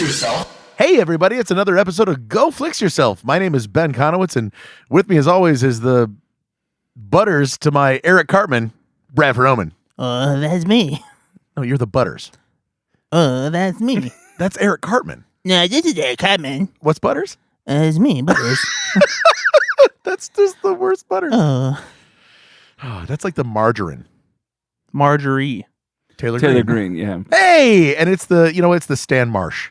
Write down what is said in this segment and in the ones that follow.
yourself. Hey, everybody, it's another episode of Go Flix Yourself. My name is Ben Konowitz, and with me, as always, is the butters to my Eric Cartman, Bradford Oman. That's me. No, you're the butters. That's me. That's Eric Cartman. No, this is Eric Cartman. What's butters? It's me, Butters. That's just the worst butters. Oh, That's like the margarine. Marjorie. Taylor Green, yeah. Hey, and it's the Stan Marsh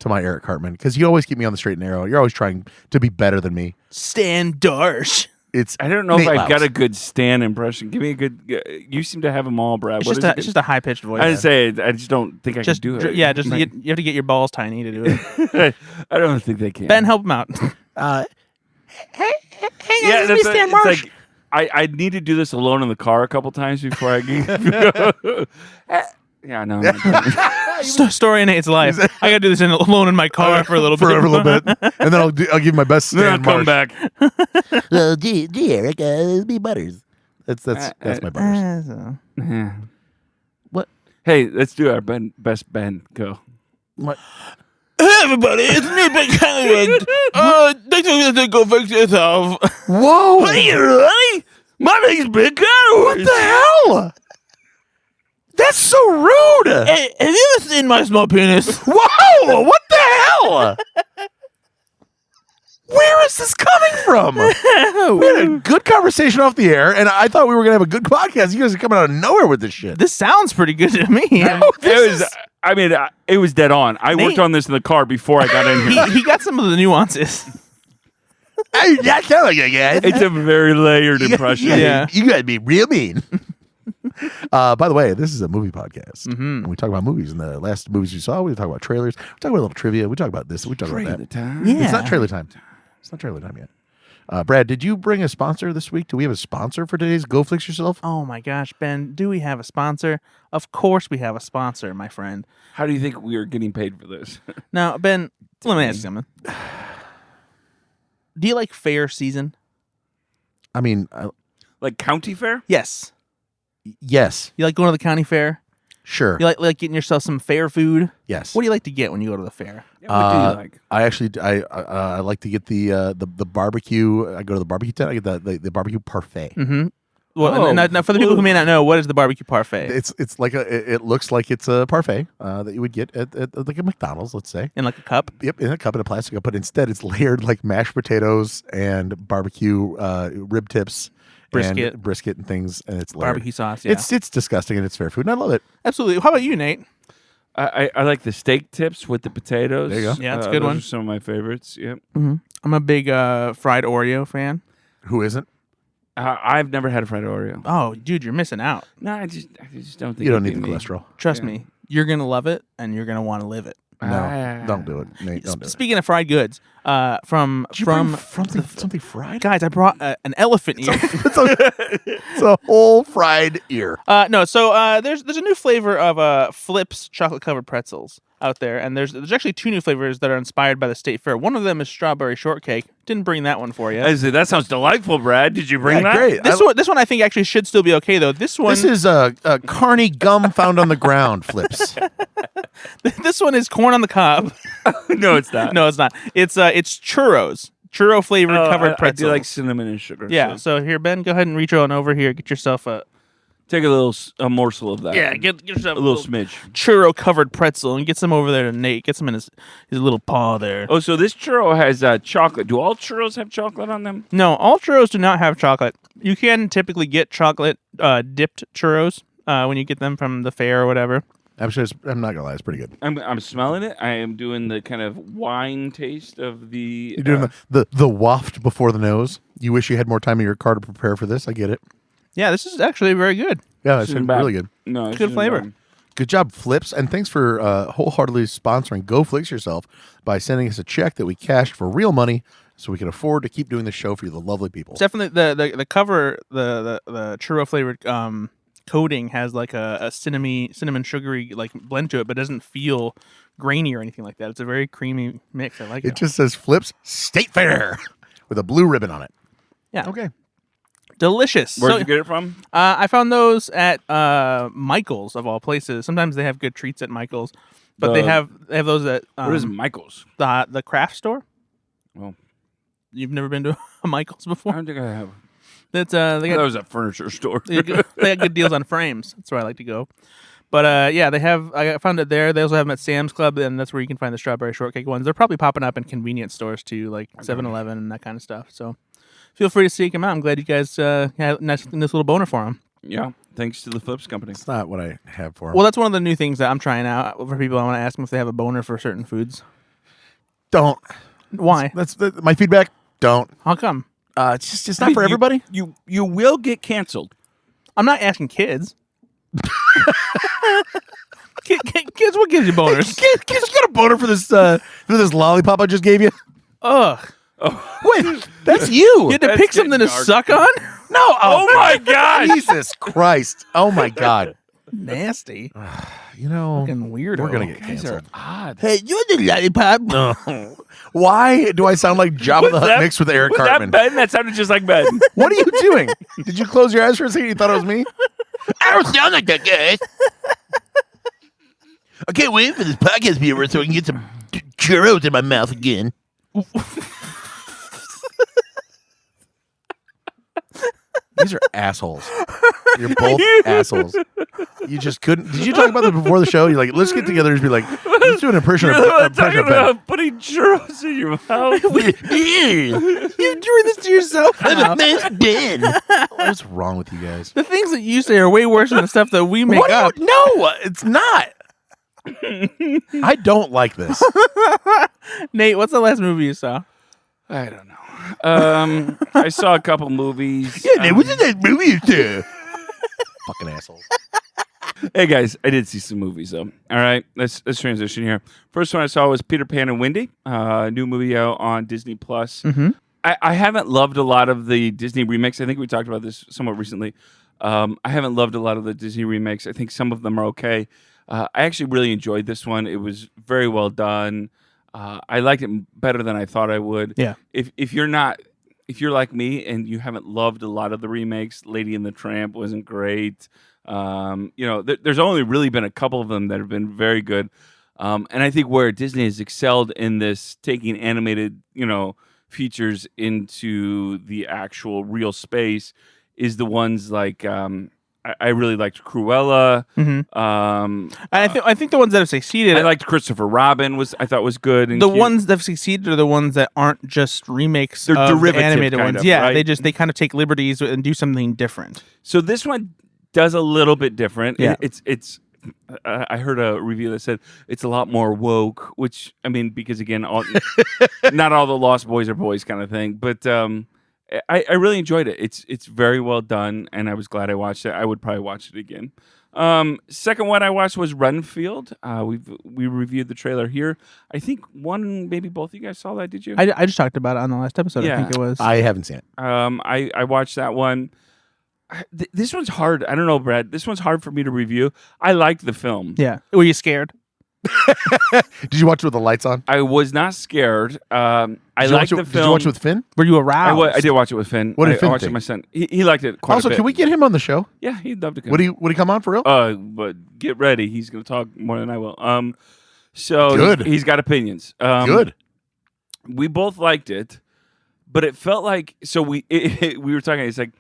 to my Eric Cartman, because you always keep me on the straight and narrow. You're always trying to be better than me. Stan Darsh. I don't know Nate if I Loucks. got a good Stan impression. Give me a good. You seem to have them all, Brad. It's just a high pitched voice. I didn't say it. I just don't think I can do it. Yeah, just you have to get your balls tiny to do it. I don't think they can. Ben, help him out. Hey, Yeah, this is me, Stan Marsh. it's like I need to do this alone in the car a couple times before I get. Yeah, no. Story in Nate's life. I gotta do this alone in my car for a little bit. And then I'll give you my best Stan Then I'll come Marsh. back. Well, gee, Eric, it's me, Butters. That's my butters. What? Hey, let's do our best Ben. Go. What? Hey, everybody, it's me, Ben Conrad. Thanks for Go Fix Yourself. Whoa! Hey, everybody. My name's Ben Conrad. What the hell? That's so rude! Hey, have you ever seen my small penis? Whoa! What the hell? Where is this coming from? We had a good conversation off the air, and I thought we were going to have a good podcast. You guys are coming out of nowhere with this shit. This sounds pretty good to me. It was dead on. I worked Nate- on this in the car before I got in here. he got some of the nuances. Hey, that sounds like a guy. It's a very layered impression. Yeah. You got to be real mean. By the way, this is a movie podcast. And we talk about movies. In the last movies you saw, we talk about trailers. We talk about a little trivia. We talk about this. We talk about that. Yeah. It's not trailer time. It's not trailer time yet. Brad, did you bring a sponsor this week? Do we have a sponsor for today's Go Flix Yourself? Oh my gosh, Ben, do we have a sponsor? Of course we have a sponsor, my friend. How do you think we are getting paid for this? Now, Ben, let me ask you something. Do you like fair season? I mean, Like county fair? Yes. yes, You like going to the county fair? sure, You like getting yourself some fair food? yes. What do you like to get when you go to the fair? Yeah, what do you like? I actually, I like to get the barbecue. I go to the barbecue tent. I get the barbecue parfait. Mm-hmm. Well, Oh. now for the people who may not know, what is the barbecue parfait? It's like it looks like it's a parfait that you would get at like a McDonald's, let's say. In like a cup? Yep, in a cup, in a plastic cup, but instead it's layered like mashed potatoes and barbecue rib tips, Brisket. and things, and it's layered. Barbecue sauce, yeah. It's disgusting, and it's fair food, and I love it. Absolutely. How about you, Nate? I like the steak tips with the potatoes. There you go. Yeah, that's a good those one. Are some of my favorites. Yep. Mm-hmm. I'm a big fried Oreo fan. Who isn't? I've never had a fried Oreo. Oh, dude, you're missing out. No, I just don't think You don't it'd need the be me. cholesterol. Trust Yeah. me, you're going to love it, and you're going to want to live it. No, don't do it, Nate. Don't do it. Speaking of fried goods, from Did you bring something fried? guys, I brought an elephant ear. It's a whole fried ear. No, so there's a new flavor of Flix chocolate covered pretzels out there, and there's actually two new flavors that are inspired by the state fair. One of them is strawberry shortcake. Didn't bring that one for you. I said, that sounds delightful, Brad. Did you bring Yeah, that? great. This one I think actually should still be okay though. This one This is a carny gum found on the ground. Flips. this one is corn on the cob. No, it's not. No, it's not. It's churros. Churro flavored covered I pretzels. do like cinnamon and sugar. Yeah, so here, Ben, go ahead and reach on over here. Get yourself Take a morsel of that. get yourself a little smidge. churro covered pretzel and get some over there to Nate. Get some in his little paw there. Oh, so this churro has chocolate. Do all churros have chocolate on them? No, all churros do not have chocolate. You can typically get chocolate dipped churros when you get them from the fair or whatever. I'm not gonna lie, it's pretty good. I'm smelling it. I am doing the kind of wine taste of the. You're doing the waft before the nose. You wish you had more time in your car to prepare for this. I get it. Yeah, this is actually very good. Yeah, it's Isn't bad. really good. No, it's Good isn't flavor. bad. Good job, Flips, and thanks for wholeheartedly sponsoring Go Flix Yourself by sending us a check that we cashed for real money, so we can afford to keep doing the show for you, the lovely people. It's definitely the cover, the churro flavored coating has like a cinnamon sugary like blend to it, but doesn't feel grainy or anything like that. It's a very creamy mix. I like it. It just says Flips State Fair with a blue ribbon on it. Yeah. Okay. Delicious. Where'd So, you get it from? I found those at Michael's of all places. Sometimes they have good treats at Michael's, but they have those at What is Michael's? the craft store. Well, You've never been to a Michael's I before? don't think I have. That's That they got was a furniture store. they got good deals on frames. That's where I like to go. But yeah, they have. I found it there. They also have them at Sam's Club, and that's where you can find the strawberry shortcake ones. They're probably popping up in convenience stores too, like 7-Eleven and that kind of stuff. So feel free to seek them out. I'm glad you guys had a nice little boner for them. Yeah, thanks to the Flips company. It's not what I have for him. Well, that's one of the new things that I'm trying out for people. I want to ask them if they have a boner for certain foods. Don't. Why? That's my feedback. Don't. How come? It's just not for everybody. You will get canceled. I'm not asking kids. Kids, what gives you boners? Kids, you got a boner for this lollipop I just gave you? Ugh. Wait, that's you. You had to That's pick something to getting dark. suck on? No. Oh my God! Jesus Christ. Oh my God. Nasty. You know, Fucking weirdo. we're gonna get Guys are canceled. odd. Hey, you want the lollipop? No. Why do I sound like Jabba the Hutt mixed with Eric Was Cartman? that Ben? That sounded just like Ben. What are you doing? Did you close your eyes for a second? You thought it was me? I don't sound like that, guys. I can't wait for this podcast to be over so I can get some churros in my mouth again. These are assholes. You're both assholes. You just couldn't. Did you talk about this before the show? You're like, let's get together and just be like, let's do an impression of Talking Ben. about putting churros in your mouth. You doing this to yourself? now. Man's Ben. What's wrong with you guys? The things that you say are way worse than the stuff that we make up. No, it's not. I don't like this. Nate, what's the last movie you saw? I don't know. I saw a couple movies. Yeah, what's in that movie you saw? Fucking assholes. Hey guys, I did see some movies though. All right, let's transition here. First one I saw was Peter Pan and Wendy, new movie out on Disney Plus. Mm-hmm. I haven't loved a lot of the Disney remakes. I think we talked about this somewhat recently. I haven't loved a lot of the Disney remakes. I think some of them are okay. I actually really enjoyed this one. It was very well done. I liked it better than I thought I would. Yeah. If you're like me and you haven't loved a lot of the remakes, Lady and the Tramp wasn't great. There's only really been a couple of them that have been very good. And I think where Disney has excelled in this, taking animated, features into the actual real space, is the ones like I really liked Cruella. Mm-hmm. I think the ones that have succeeded. I liked Christopher Robin. I thought was good. And the cute. ones that have succeeded are the ones that aren't just remakes. They're of derivative the animated kind ones. of, Yeah, right? they kind of take liberties and do something different. So this one does a little bit different. Yeah. It's. I heard a review that said it's a lot more woke, which I mean, because again, not all the Lost Boys are boys kind of thing, but I really enjoyed it. It's very well done, and I was glad I watched it. I would probably watch it again. Second one I watched was Renfield. We reviewed the trailer here. I think maybe both of you guys saw that. Did you? I just talked about it on the last episode. Yeah. I think it was. I haven't seen it. I watched that one. This one's hard. I don't know, Brad. This one's hard for me to review. I liked the film. Yeah. Were you scared? Did you watch it with the lights on? I was not scared. I Did you liked watch the it, film. Did you watch it with Finn? Were you aroused? I did watch it with Finn. What did Finn I watched it think? with my son. He liked it quite Also, a bit. can we get him on the show? Yeah, he'd love to come. Would he come on for real? But get ready. He's going to talk more than I will. So Good. He's got opinions. Good. We both liked it, but it felt like we were talking. It's like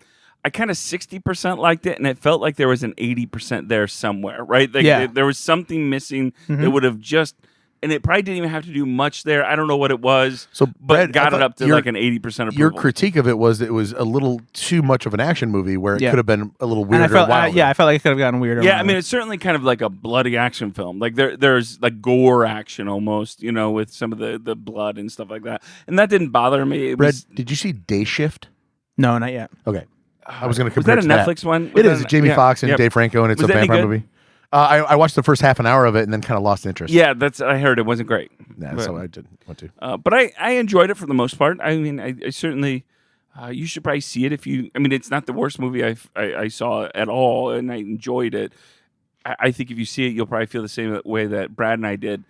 I kind of 60% liked it, and it felt like there was an 80% there somewhere, right? Like Yeah. there was something missing Mhm. that would have just, and it probably didn't even have to do much there. I don't know what it was, So, but Brad, got I it thought up to like an 80% approval. Your critique of it was a little too much of an action movie where it Yeah. could have been a little And weirder. I felt, wilder. I felt like it could have gotten weirder. Yeah, I mean, it's certainly kind of like a bloody action film. Like there's like gore action almost, with some of the blood and stuff like that. And that didn't bother me. It Brad, was, did you see Day Shift? No, not yet. Okay, I was going to was compare that a it to Netflix one? It Was is that Jamie yeah, Foxx and yep. Dave Franco, and it's Was a that any vampire good? movie. I watched the first half an hour of it and then kind of lost interest. Yeah, I heard it wasn't great. Nah, But- so I didn't want to. But I enjoyed it for the most part. I mean, I certainly, you should probably see it it's not the worst movie I saw at all, and I enjoyed it. I think if you see it, you'll probably feel the same way that Brad and I did.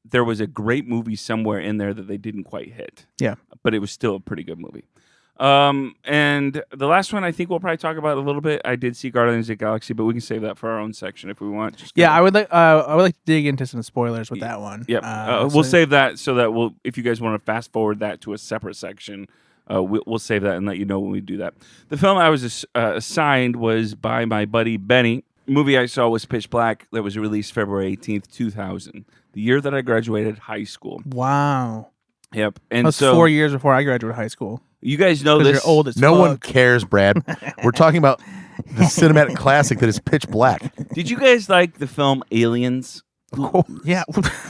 There was a great movie somewhere in there that they didn't quite hit. Yeah. But it was still a pretty good movie. And the last one I think we'll probably talk about a little bit. I did see Guardians of the Galaxy, but we can save that for our own section if we want. Just Yeah, kinda- I would like to dig into some spoilers with that one. Yep. We'll save that so that if you guys want to fast forward that to a separate section, we'll save that and let you know when we do that. The film I was assigned was by my buddy Benny. The movie I saw was Pitch Black that was released February 18th, 2000, the year that I graduated high school. Wow. Yep. And That's so 4 years before I graduated high school. you guys know 'Cause this. you're old as No fuck. one cares, Brad. We're talking about the cinematic classic that is Pitch Black. Did you guys like the film Aliens? Yeah.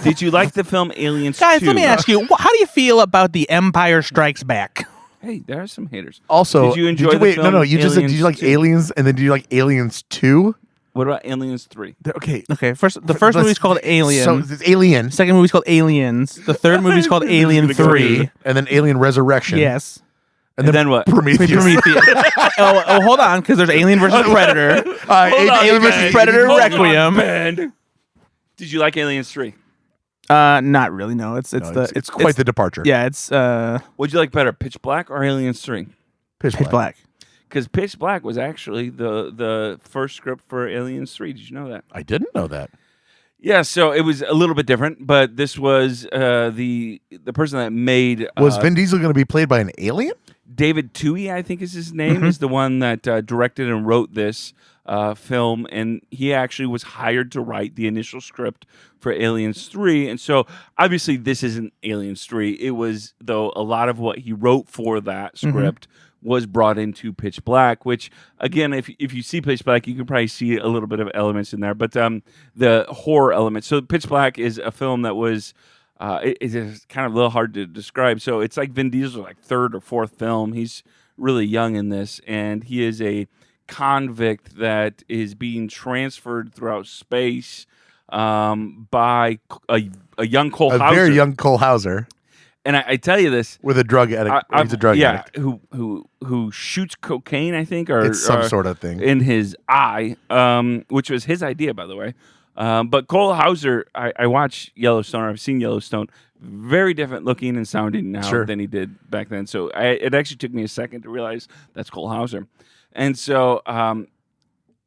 Did you like the film Aliens Guys, 2? let me ask you, how do you feel about The Empire Strikes Back? Hey, there are some haters. Also, Did you enjoy the wait? film No. You just said, did Aliens you like 2? Aliens, and then do you like Aliens 2? What about Aliens 3? Okay. Okay, the first movie's called Alien. So it's Alien, Second movie's called Aliens. The third movie's called Alien 3. and then Alien Resurrection. Yes. And then what? Prometheus. Prometheus. Hold on, because there's Alien versus Predator. Alien versus Predator Requiem. Man. Did you like Aliens 3? Not really. No, it's quite the departure. Yeah, it's What'd you like better, Pitch Black or Aliens 3? Pitch Pitch Black. Because Pitch Black was actually the first script for Aliens 3. Did you know that? I didn't know that. Yeah, so it was a little bit different, but this was the person that made Was Vin Diesel going to be played by an alien? David Twohy, I think is his name, is the one that directed and wrote this film, and he actually was hired to write the initial script for Aliens 3. And so obviously this isn't Aliens 3. It was, though, a lot of what he wrote for that script was brought into Pitch Black, which, again, if you see Pitch Black, you can probably see a little bit of elements in there, but the horror element. So Pitch Black is a film that was it's kind of a little hard to describe. So it's like Vin Diesel's like third or fourth film. He's really young in this, and he is a convict that is being transferred throughout space by a young Cole Hauser. A very young Cole Hauser And I tell you this, with a drug addict. He's a drug addict. who shoots cocaine, I think, or It's some sort of thing. in his eye, which was his idea, by the way. But Cole Hauser, I watch Yellowstone. I've seen Yellowstone. Very different looking and sounding now than he did back then. So it actually took me a second to realize that's Cole Hauser. And so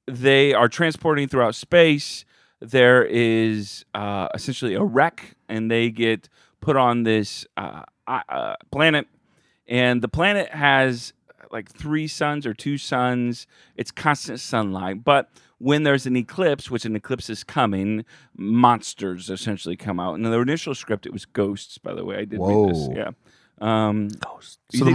they are transporting throughout space. There is essentially a wreck, and they get put on this planet. And the planet has like 3 suns or 2 suns. It's constant sunlight. But when there's an eclipse, which an eclipse is coming, monsters essentially come out. And in the initial script, it was ghosts, by the way. I did read this. Yeah. Ghosts. So the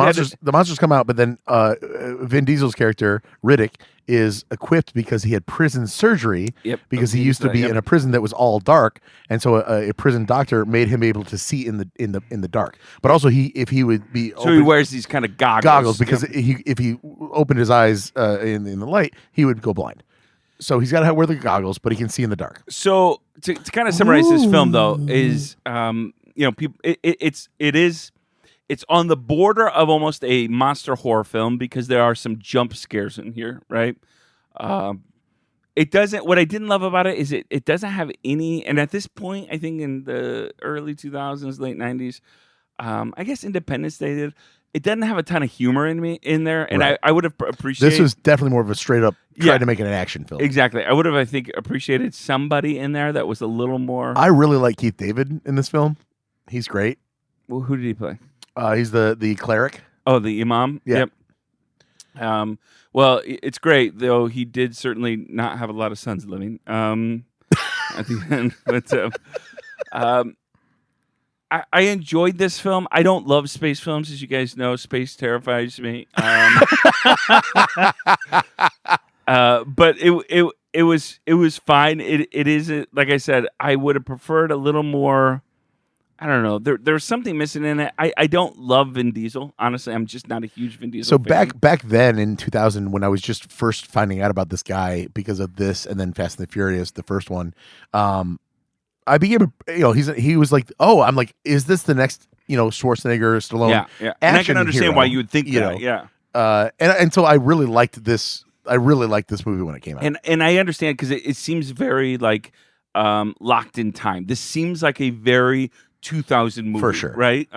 monsters come out, but then Vin Diesel's character Riddick is equipped because he had prison surgery. Yep. Because he used to be in a prison that was all dark, and so a prison doctor made him able to see in the dark. But also, if he would be he wears these kind of goggles because if he opened his eyes in the light, he would go blind. So he's got to wear the goggles, but he can see in the dark. So to kind of summarize this film, though, is people it's on the border of almost a monster horror film because there are some jump scares in here, right? It doesn't. What I didn't love about it is it doesn't have any. And at this point, I think in the early 2000s, late 90s, I guess Independence Day did. It doesn't have a ton of humor in there, and I would have appreciated. This was definitely more of a straight up try to make it an action film. Exactly. I would have, I think, appreciated somebody in there that was a little more. I really like Keith David in this film. He's great. Well, who did he play? He's the cleric. Oh, the imam. Yeah. Yep. Well, it's great though. He did certainly not have a lot of sons living. At the end, but I enjoyed this film. I don't love space films, as you guys know. Space terrifies me. But it was fine. It isn't, like I said, I would have preferred a little more. I don't know. There's something missing in it. I don't love Vin Diesel. Honestly, I'm just not a huge Vin Diesel fan. back then in 2000, when I was just first finding out about this guy because of this, and then Fast and the Furious, the first one, I became he was like, oh, I'm like, is this the next Schwarzenegger, Stallone? Yeah. And I can understand hero? why you would think that. Yeah. And so I really liked this. I really liked this movie when it came out. And I understand because it seems very like locked in time. This seems like a very 2000 movie, For sure. right?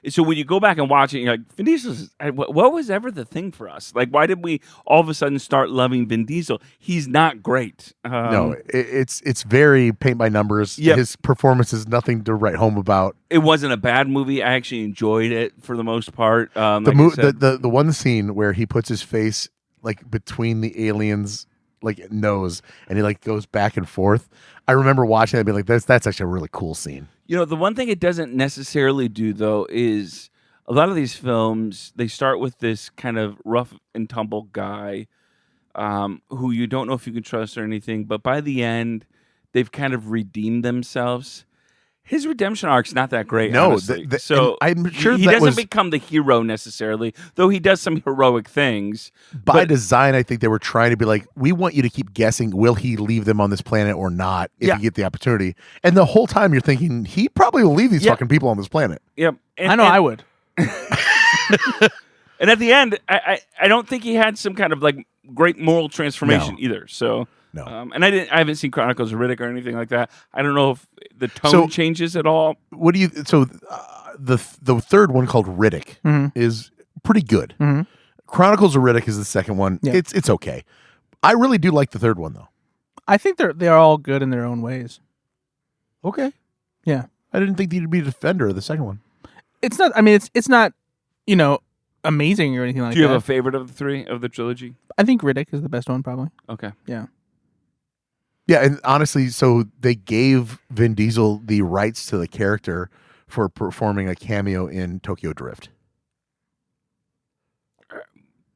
So when you go back and watch it, you're like, Vin Diesel's. What was ever the thing for us? Like, why did we all of a sudden start loving Vin Diesel? He's not great. No, it's very paint by numbers. Yep. His performance is nothing to write home about. It wasn't a bad movie. I actually enjoyed it for the most part. The one scene where he puts his face like between the aliens like nose and he like goes back and forth. I remember watching it and being like, that's actually a really cool scene. The one thing it doesn't necessarily do, though, is a lot of these films, they start with this kind of rough and tumble guy who you don't know if you can trust or anything, but by the end, they've kind of redeemed themselves. His redemption arc's not that great, No, honestly. So I'm sure he that doesn't was become the hero necessarily, though he does some heroic things. by design. I think they were trying to be like, we want you to keep guessing, will he leave them on this planet or not if you get the opportunity? And the whole time you're thinking, he probably will leave these fucking people on this planet. Yep. I know I would. And at the end, I don't think he had some kind of like great moral transformation either. So No. And I haven't seen Chronicles of Riddick or anything like that. I don't know if the tone changes at all. What do you? So the third one called Riddick is pretty good. Chronicles of Riddick is the second one. Yeah. It's okay. I really do like the third one though. I think they're all good in their own ways. Okay. Yeah. I didn't think you'd be a defender of the second one. It's not. I mean, it's not. Amazing or anything like that. Do you have a favorite of the three of the trilogy? I think Riddick is the best one, probably. Okay. Yeah. Yeah, and honestly, so they gave Vin Diesel the rights to the character for performing a cameo in Tokyo Drift.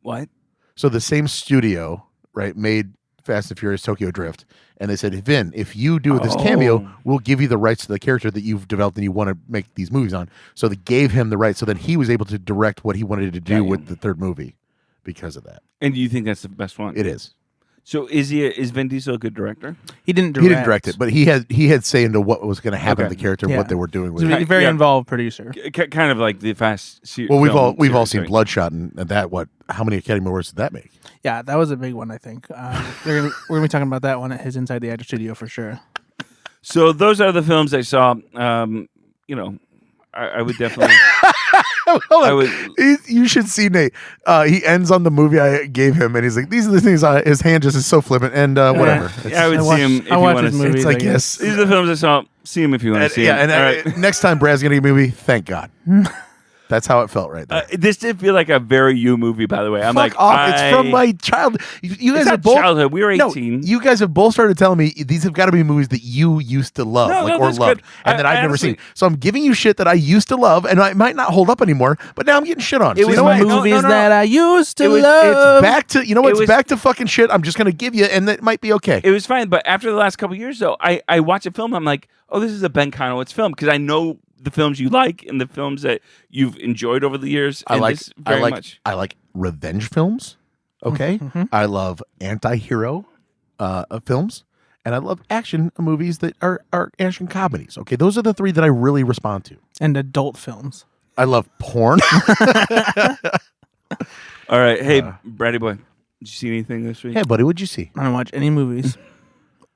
What? So the same studio, right, made Fast and Furious Tokyo Drift, and they said, Vin, if you do this cameo, we'll give you the rights to the character that you've developed and you want to make these movies on. So they gave him the rights, so then he was able to direct what he wanted to do with the third movie because of that. And do you think that's the best one? It is. So is Vin Diesel a good director? He didn't direct. He didn't direct it, but he had say into what was going to happen to the character and what they were doing with He's it. a very involved producer. Kind of like the Fast series. Well, we've all seen Bloodshot, and that how many Academy Awards did that make? Yeah, that was a big one, I think. We're gonna be talking about that one at his Inside the Actor Studio for sure. So those are the films I saw. I would definitely. You should see Nate. He ends on the movie I gave him, and he's like, "These are the things." His hand just is so flippant, and whatever. I would see him if you want to see. movies, It's like yes. These are the films I saw. See him if you want to see Yeah, him. and All right. next time Brad's gonna get a movie, thank God. That's how it felt right there. This did feel like a very you movie, by the way. I'm Fuck like, off. It's from my child. You guys It's have not both childhood. We were 18. No, you guys have both started telling me these have got to be movies that you used to love, No, or that's loved, good. and that I I've never honestly- seen. So I'm giving you shit that I used to love, and I might not hold up anymore. But now I'm getting shit on. It So was you know what? my- Movies no. that I used to It's love. back to It was- back to fucking shit. I'm just gonna give you, and that might be okay. It was fine, but after the last couple of years, though, I watch a film. I'm like, oh, this is a Ben Konowitz film because I know the films you like and the films that you've enjoyed over the years. I and like this very much. I like revenge films. Okay, I love anti-hero films, and I love action movies that are action comedies. Okay, those are the three that I really respond to. And adult films. I love porn. All right, hey, Brady boy, did you see anything this week? Hey, buddy, what'd you see? I don't watch any movies.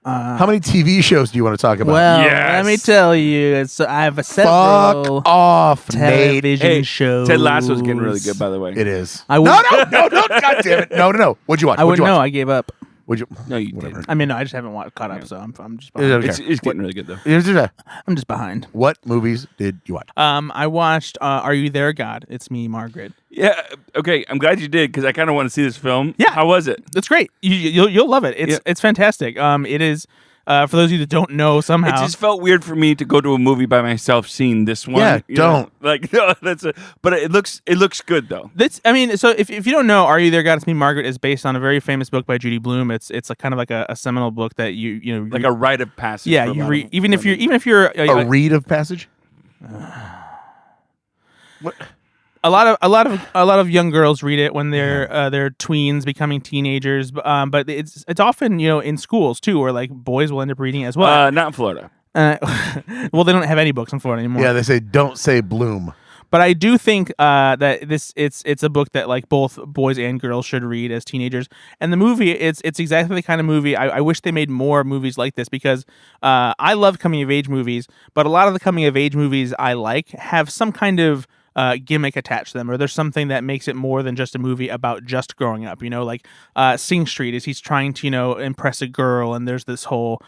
How many TV shows do you want to talk about? Well, Yes. let me tell you, I have a Fuck several off, Nate. television Hey, shows. Ted Lasso's getting really good, by the way. It is. I would, No, God damn it. No. What'd you watch? I wouldn't know. I gave up. Would you? No, you Whatever. didn't. I mean, no, I just haven't caught up, so I'm just Okay. behind. It's getting really good, though. I'm just behind. What movies did you watch? I watched Are You There, God? It's Me, Margaret. Yeah, okay, I'm glad you did because I kind of want to see this film. Yeah. How was it? It's great. You'll love it. It's fantastic. It is. For those of you that don't know, somehow It just felt weird for me to go to a movie by myself seeing this one. Yeah, you know? don't. Like, no, but it looks good, though. So if you don't know, Are You There, God? It's Me, Margaret is based on a very famous book by Judy Blume. It's a kind of like a seminal book that you know Like a rite of passage. yeah for a you lot read of even if women. you're A read of passage? What? a lot of young girls read it when they're tweens becoming teenagers, but it's often in schools too, where like boys will end up reading it as well. Not in Florida. Well, they don't have any books in Florida anymore. Yeah, they say don't say Bloom. But I do think that it's a book that like both boys and girls should read as teenagers. And the movie, it's exactly the kind of movie I wish they made more movies like this, because I love coming of age movies, but a lot of the coming of age movies I like have some kind of gimmick attached to them, or there's something that makes it more than just a movie about just growing up. Like Sing Street is he's trying to impress a girl, and there's this whole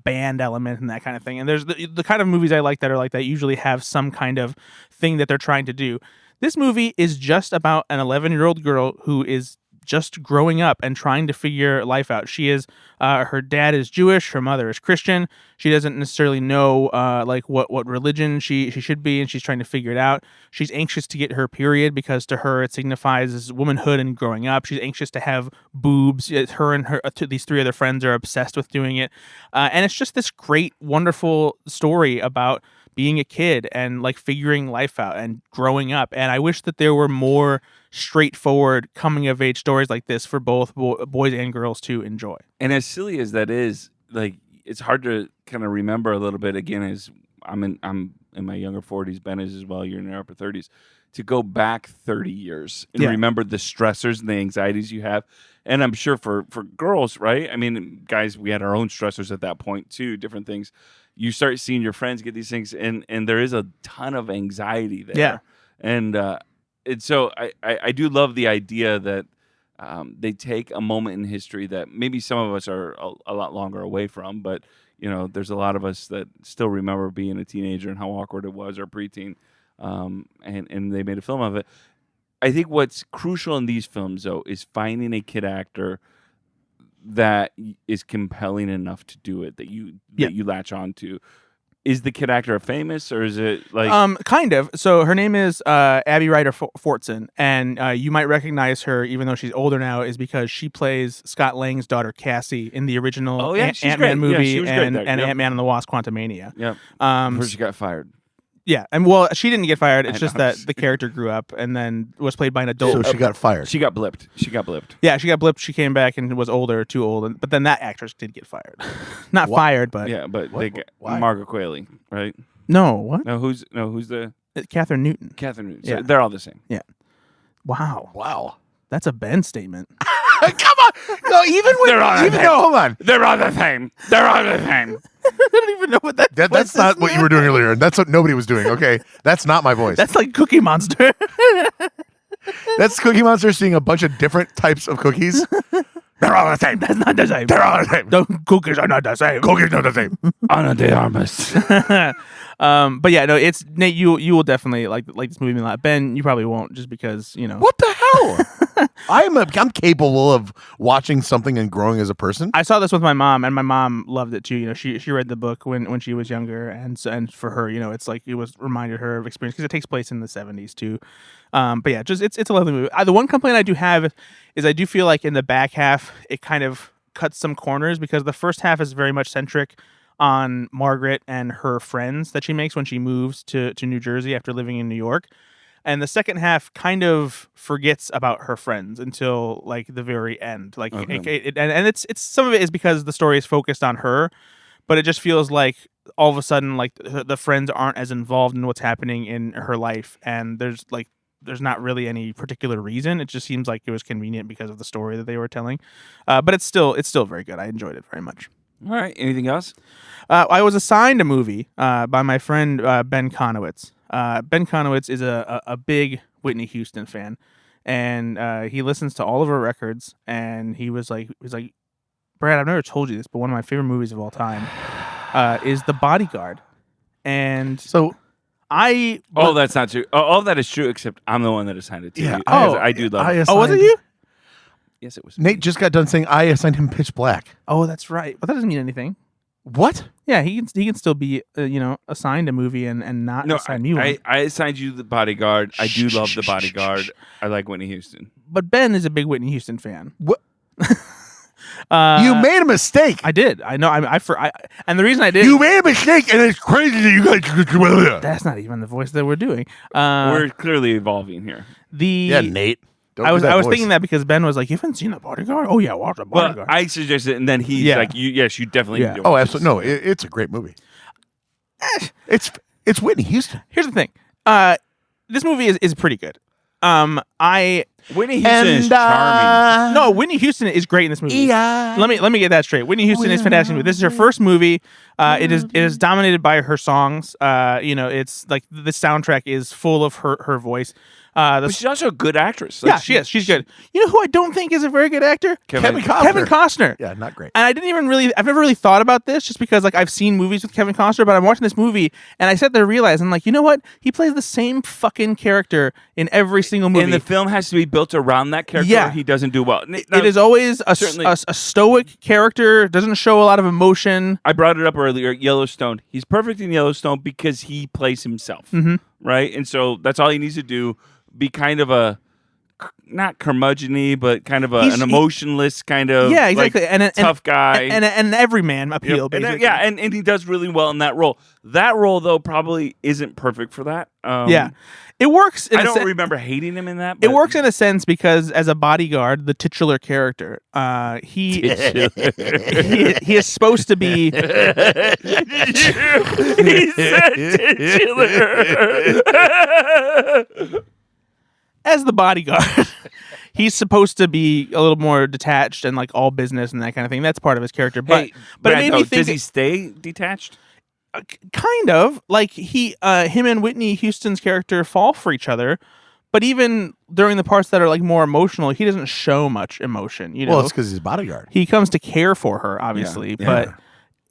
band element and that kind of thing. And there's the kind of movies I like that are like that usually have some kind of thing that they're trying to do. This movie is just about an 11-year-old girl who is just growing up and trying to figure life out. She is, her dad is Jewish, her mother is Christian. She doesn't necessarily know like what religion she should be, and she's trying to figure it out. She's anxious to get her period because to her it signifies womanhood and growing up. She's anxious to have boobs. Her and these three other friends are obsessed with doing it, and it's just this great, wonderful story about being a kid and like figuring life out and growing up. And I wish that there were more straightforward coming of age stories like this for both boys and girls to enjoy. And as silly as that is, like, it's hard to kind of remember a little bit again as I'm in my younger 40s, Ben is as well, you're in your upper 30s, to go back 30 years and remember the stressors and the anxieties you have. And I'm sure for girls, right? I mean, guys, we had our own stressors at that point too, different things. You start seeing your friends get these things, and there is a ton of anxiety there. Yeah. And so I do love the idea that they take a moment in history that maybe some of us are a lot longer away from, but there's a lot of us that still remember being a teenager and how awkward it was, or preteen, and they made a film of it. I think what's crucial in these films, though, is finding a kid actor that is compelling enough to do it, that you latch on to. Is the kid actor famous, or is it like kind of? So her name is Abby Ryder Fortson, and you might recognize her even though she's older now, is because she plays Scott Lang's daughter Cassie in the original Ant-Man movie and Ant-Man and the Wasp: Quantumania. Yeah, before she got fired. Yeah, and well, she didn't get fired. It's just that the character grew up and then was played by an adult. So she got fired. She got blipped. Yeah, she got blipped. She came back and was older, too old. But then that actress did get fired. Not fired, but they got Margaret Qualley, right? No, what? Who's the Catherine Newton. Catherine Newton. So they're all the same. Yeah. Wow. That's a Ben statement. Come on. No, hold on. They're all the same. I don't even know what that's not what you were doing earlier. That's what nobody was doing. Okay, that's not my voice. That's like Cookie Monster. That's Cookie Monster seeing a bunch of different types of cookies. They're all the same. That's not the same. They're all the same. The cookies are not the same. Cookies not the same. Ana de Armas. But yeah, no, it's Nate. You will definitely like this movie a lot. Ben, you probably won't, just because What the hell? I'm capable of watching something and growing as a person. I saw this with my mom, and my mom loved it too. She read the book when she was younger, and for her, it's like it was reminded her of experience because it takes place in the 70s too. But yeah, just it's a lovely movie. The one complaint I do have is I do feel like in the back half it kind of cuts some corners, because the first half is very much centric on Margaret and her friends that she makes when she moves to New Jersey after living in New York. And the second half kind of forgets about her friends until like the very end. Like, okay. And it's some of it is because the story is focused on her, but it just feels like all of a sudden like the friends aren't as involved in what's happening in her life, and there's not really any particular reason. It just seems like it was convenient because of the story that they were telling. But it's still very good. I enjoyed it very much. All right. Anything else? I was assigned a movie by my friend Ben Konowitz. Ben Konowitz is a big Whitney Houston fan, and he listens to all of her records. And he was like, Brad, I've never told you this, but one of my favorite movies of all time is The Bodyguard. And so that's not true. All of that is true, except I'm the one that assigned it to you. I do love it. Was it you? Yes, it was. Nate just got done saying I assigned him Pitch Black. Oh, that's right. But that doesn't mean anything. What? Yeah, he can still be assigned a movie and not assign you one. I assigned you The Bodyguard. I do love The Bodyguard. I like Whitney Houston. But Ben is a big Whitney Houston fan. What? You made a mistake. I did. I know. And the reason I did. You made a mistake, and it's crazy that you guys. That's not even the voice that we're doing. We're clearly evolving here. Yeah, Nate. I was thinking that because Ben was like, "You haven't seen The Bodyguard? Oh yeah, watch The Bodyguard." Well, I suggested, and then he's like, "Yes, you definitely." Yeah. Do Oh, absolutely. No, it's a great movie. It's Whitney Houston. Here's the thing. this movie is pretty good. Whitney Houston is charming. No, Whitney Houston is great in this movie. Yeah. Let me get that straight. Whitney Houston is fantastic. This is her first movie. It is dominated by her songs. It's like the soundtrack is full of her voice. But she's also a good actress. Like, yeah, she is. She's good. You know who I don't think is a very good actor? Kevin Costner. Kevin Costner. Yeah, not great. And I've never really thought about this just because like I've seen movies with Kevin Costner, but I'm watching this movie and I sat there and realized, I'm like, you know what? He plays the same fucking character in every single movie. And the film has to be built around that character. Yeah. Or he doesn't do well. It is always a stoic character, doesn't show a lot of emotion. I brought it up earlier, Yellowstone. He's perfect in Yellowstone because he plays himself, right? And so that's all he needs to do. Be kind of a, not curmudgeon-y, but kind of an emotionless kind of exactly. like, tough guy. And everyman appeal, basically. And he does really well in that role. That role, though, probably isn't perfect for that. It works. I don't remember hating him in that. It works in a sense because as a bodyguard, the titular character, he is supposed to be. He said titular. As the bodyguard, he's supposed to be a little more detached and like all business and that kind of thing. That's part of his character. But Hey, but Brad, it made me think does he stay detached? Kind of like him and Whitney Houston's character fall for each other. But even during the parts that are like more emotional, he doesn't show much emotion. You know, Well, it's because he's a bodyguard. he comes to care for her, obviously. Yeah. But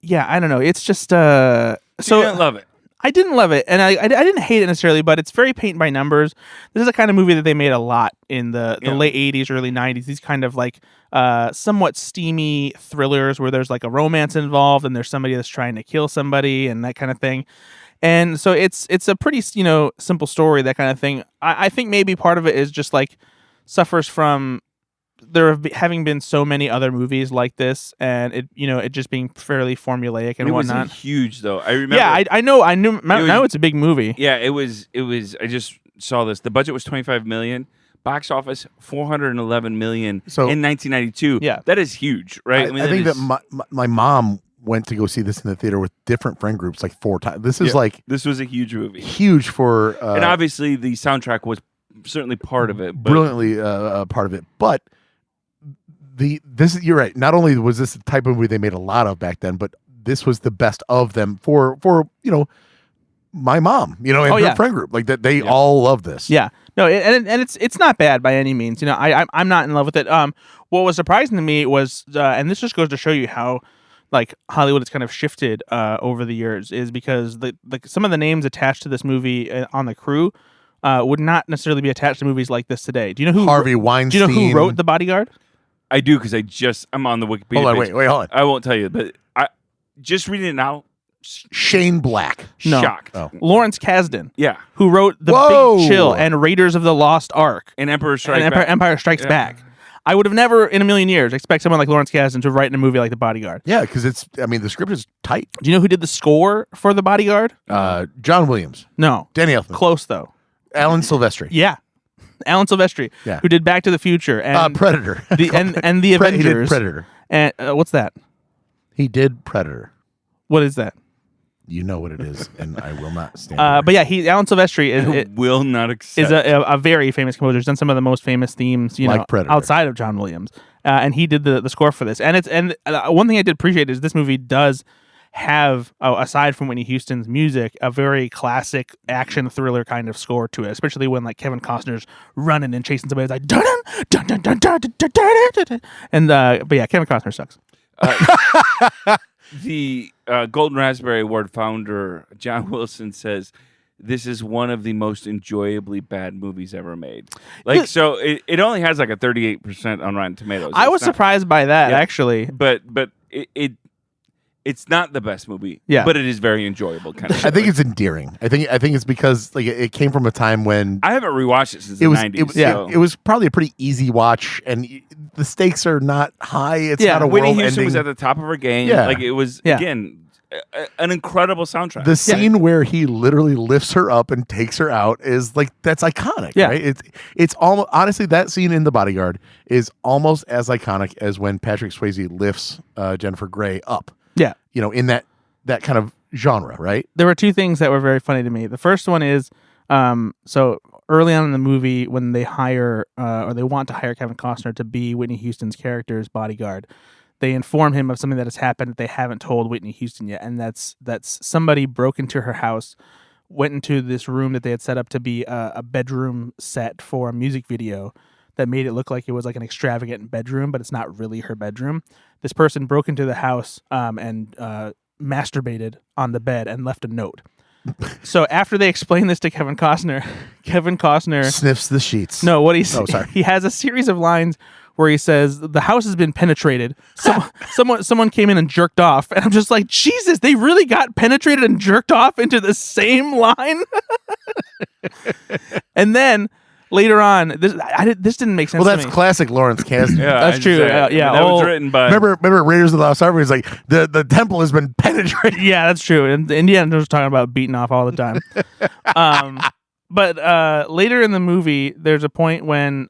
yeah, I don't know. It's just So you didn't love it. I didn't love it, and I didn't hate it necessarily, but it's very paint by numbers. This is a kind of movie that they made a lot in the late 80s, early 90s. These kind of like somewhat steamy thrillers where there's like a romance involved and there's somebody that's trying to kill somebody and that kind of thing. And so it's a pretty, simple story, that kind of thing. I think maybe part of it is just like suffers from having been so many other movies like this, and it just being fairly formulaic and whatnot. It wasn't huge though. I remember. Yeah, I know. Now it's a big movie. Yeah, it was. I just saw this. The budget was $25 million. Box office $411 million So- in 1992. Yeah. that is huge, right? I think that my mom went to go see this in the theater with different friend groups like 4 times. This is like this was a huge movie, huge for and obviously the soundtrack was certainly part of it. But brilliantly part of it. But you're right. Not only was this the type of movie they made a lot of back then, but this was the best of them for my mom, and her friend group, like that. They all love this. Yeah, no, and it's not bad by any means. I'm not in love with it. What was surprising to me was, and this just goes to show you how like Hollywood has kind of shifted over the years, is because some of the names attached to this movie on the crew would not necessarily be attached to movies like this today. Do you know who Harvey Weinstein? Do you know who wrote The Bodyguard? I do, because I'm on the Wikipedia. Hold on, page. wait, hold on. I won't tell you, but I just reading it now. Shane Black. No. Shocked. Oh. Lawrence Kasdan, Yeah, who wrote The Whoa. Big Chill and Raiders of the Lost Ark and Emperor Strikes and Back. Empire Strikes Back. I would have never in a million years expect someone like Lawrence Kasdan to write in a movie like The Bodyguard. Yeah, because the script is tight. Do you know who did the score for The Bodyguard? John Williams, No. Danny Elfman, Close though. Alan Silvestri. Yeah. Alan Silvestri, Yeah. who did Back to the Future and Predator. and the He did Avengers. Predator. And what's that? He did Predator. What is that? You know what it is, and I will not stand. But yeah, Alan Silvestri will not accept. is a very famous composer. He's done some of the most famous themes, Like Predator. outside of John Williams. And he did the score for this. And one thing I did appreciate is this movie does have, aside from Whitney Houston's music, a very classic action thriller kind of score to it, especially when like Kevin Costner's running and chasing somebody. It's like dun dun dun dun dun dun dun dun dun. And but yeah, Kevin Costner sucks. The Golden Raspberry Award founder, John Wilson, says this is one of the most enjoyably bad movies ever made. Like, so it only has like a 38% on Rotten Tomatoes. I was surprised by that, actually. But it's not the best movie. Yeah. But it is very enjoyable. Kind of. I think it's endearing. I think it's because like it came from a time when I haven't rewatched it since the it was 90s. it was probably a pretty easy watch, and the stakes are not high. It's not a Whitney world Houston ending. was at the top of her game. Yeah. Like it was again an incredible soundtrack. The scene where he literally lifts her up and takes her out is like that's iconic. Yeah. Right? It's almost honestly that scene in The Bodyguard is almost as iconic as when Patrick Swayze lifts Jennifer Grey up. Yeah. In that kind of genre, right? There were two things that were very funny to me. The first one is So early on in the movie, when they hire or they want to hire Kevin Costner to be Whitney Houston's character's bodyguard, they inform him of something that has happened that they haven't told Whitney Houston yet, and that's somebody broke into her house, went into this room that they had set up to be a bedroom set for a music video that made it look like it was like an extravagant bedroom, but it's not really her bedroom. This person broke into the house and masturbated on the bed and left a note. So after they explain this to Kevin Costner Sniffs the sheets. no, what he's Oh, sorry. he has a series of lines where he says the house has been penetrated. Someone came in and jerked off, and I'm just like, Jesus, they really got penetrated and jerked off into the same line. And then later on, this didn't make sense. Well, to that's me. classic Lawrence Kasdan. Yeah, That's I'd true. say, Yeah, that was all- written by. Remember Raiders of the Lost Ark? He's like the temple has been penetrated. Yeah, that's true. And Indiana Jones was talking about beating off all the time. But later in the movie, there's a point when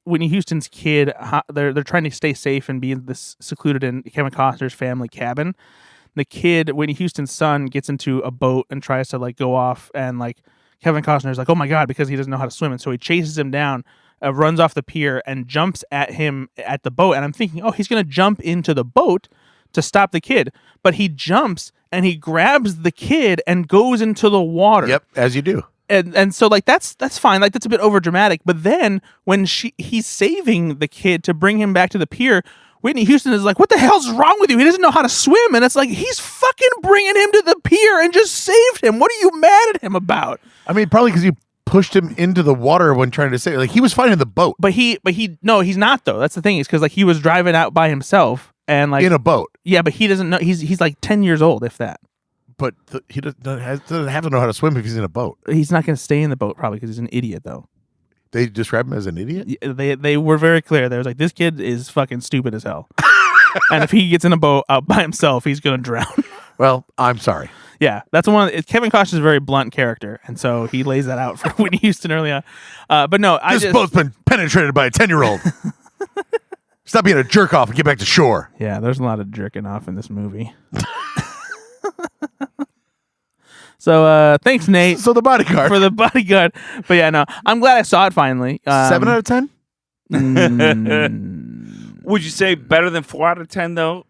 Whitney Houston's kid, they're trying to stay safe and be in this secluded in Kevin Costner's family cabin. The kid, Whitney Houston's son, gets into a boat and tries to like go off, and like Kevin Costner's like, oh my God, because he doesn't know how to swim. And so he chases him down, runs off the pier and jumps at him at the boat. And I'm thinking, oh, he's going to jump into the boat to stop the kid. But he jumps and he grabs the kid and goes into the water. Yep, as you do. And so like that's fine. Like that's a bit over dramatic. But then when he's saving the kid to bring him back to the pier, Whitney Houston is like, what the hell's wrong with you? He doesn't know how to swim. And it's like, he's fucking bringing him to the pier and just saved him. What are you mad at him about? I mean, probably because you pushed him into the water when trying to save. Like he was fine in the boat. But no, he's not though. That's the thing, is because like he was driving out by himself and like In a boat. yeah, but he doesn't know. He's like 10 years old, if that. But he doesn't have to know how to swim if he's in a boat. He's not going to stay in the boat probably because he's an idiot though. They describe him as an idiot? They were very clear. They was like, this kid is fucking stupid as hell. And if he gets in a boat out by himself, he's going to drown. Well, I'm sorry. Yeah, that's Kevin Costner's a very blunt character, and so he lays that out for Whitney Houston early on. But no, This boat's been penetrated by a 10-year-old. Stop being a jerk off and get back to shore. Yeah, there's a lot of jerking off in this movie. So thanks, Nate, So the bodyguard. for the bodyguard. But yeah, no, I'm glad I saw it finally. 7 out of 10? Would you say better than 4 out of 10 though?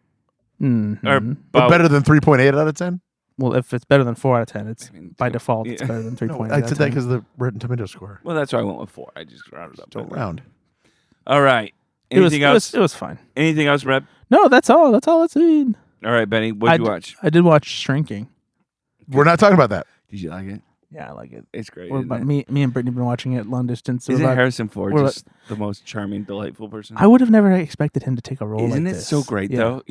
Or But better than 3.8 out of 10? Well, if it's better than 4 out of 10, it's by default it's yeah. better than 3.8. I said that because of the Rotten Tomato score. Well, that's why I went with 4. I just rounded up. Don't round. All right. It was, Anything else? it was fine. Anything else, Reb? No, that's all. That's all I've seen. All right, Benny. What'd you watch? I did watch Shrinking. We're not talking about that. Did you like it? Yeah, I like it. It's great. We're Isn't about, it? me and Brittany have been watching it long distance. Isn't We're about- Harrison Ford we're just the most charming, delightful person? I would have never expected him to take a role Isn't like it this. so great Yeah. though?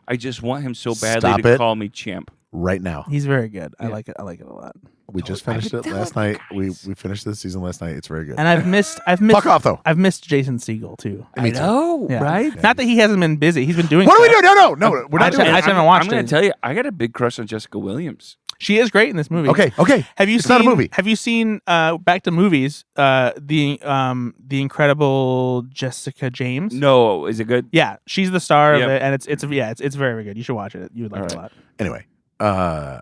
I just want him so badly Stop to it. call me champ. Right now. He's very good. I Yeah. like it. I like it a lot. We just I finished could it tell last it, night. guys. We finished this season last night. It's very good. And I've missed Fuck off, though. I've missed Jason Segel too. Me too. know, Yeah. right? Not that he hasn't been busy. He's been doing What do we stuff. do? No. We're I not doing I that. just haven't watched I'm going it. to tell you, I got a big crush on Jessica Williams. She is great in this movie. Okay. Have you It's seen not a movie. Have you seen back to movies the incredible Jessica James? No, is it good? Yeah, she's the star Yep. of it, and it's very, very good. You should watch it. You would like it a lot. Anyway, I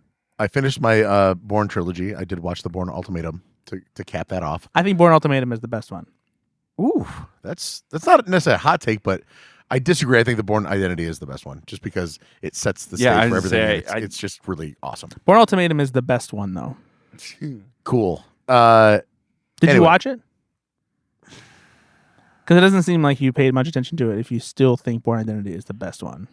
finished my Bourne trilogy. I did watch the Bourne Ultimatum to cap that off. I think Bourne Ultimatum is the best one. Ooh, that's not necessarily a hot take, but I disagree. I think the Bourne Identity is the best one, just because it sets the stage Yeah, I for was everything. gonna and say, it's just really awesome. Bourne Ultimatum is the best one, though. Cool. Did you Anyway. watch it? Because it doesn't seem like you paid much attention to it if you still think Bourne Identity is the best one.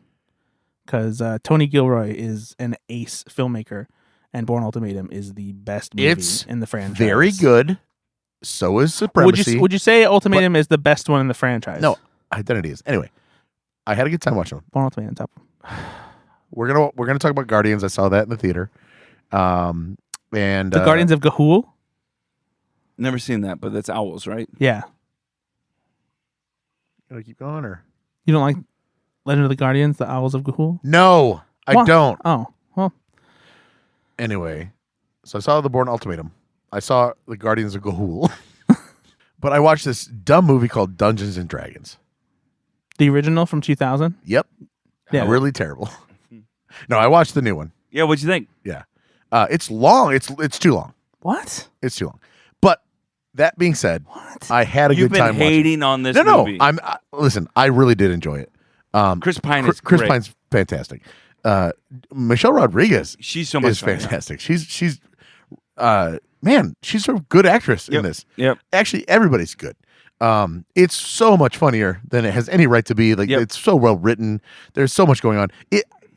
Because Tony Gilroy is an ace filmmaker, and Bourne Ultimatum is the best movie It's in the franchise. Very good. So is Supremacy. Would you say Ultimatum is the best one in the franchise? No, Identity is. Anyway, I had a good time watching them. Bourne Ultimatum top. We're gonna talk about Guardians. I saw that in the theater. And The Guardians of Ga'Hoole? Never seen that, but that's owls, right? Yeah. Gonna keep going or You don't like Legend of the Guardians, the Owls of Ga'Hoole? no? I What? don't. Oh, well. Anyway, so I saw the Bourne Ultimatum. I saw the Guardians of Ga'Hoole. But I watched this dumb movie called Dungeons and Dragons. The original from 2000? Yep. Yeah. Really terrible. No, I watched the new one. Yeah, what'd you think? Yeah. It's long. It's too long. What? It's too long. But that being said, What? I had a You've good been time watching. hating on this No, movie. listen, I really did enjoy it. Chris Pine is Chris great. Pine's fantastic. Michelle Rodriguez She's so much is fun, yeah. fantastic. She's man, she's a good actress in this. Yep. Actually, everybody's good. It's so much funnier than it has any right to be. Like it's so well written. There's so much going on.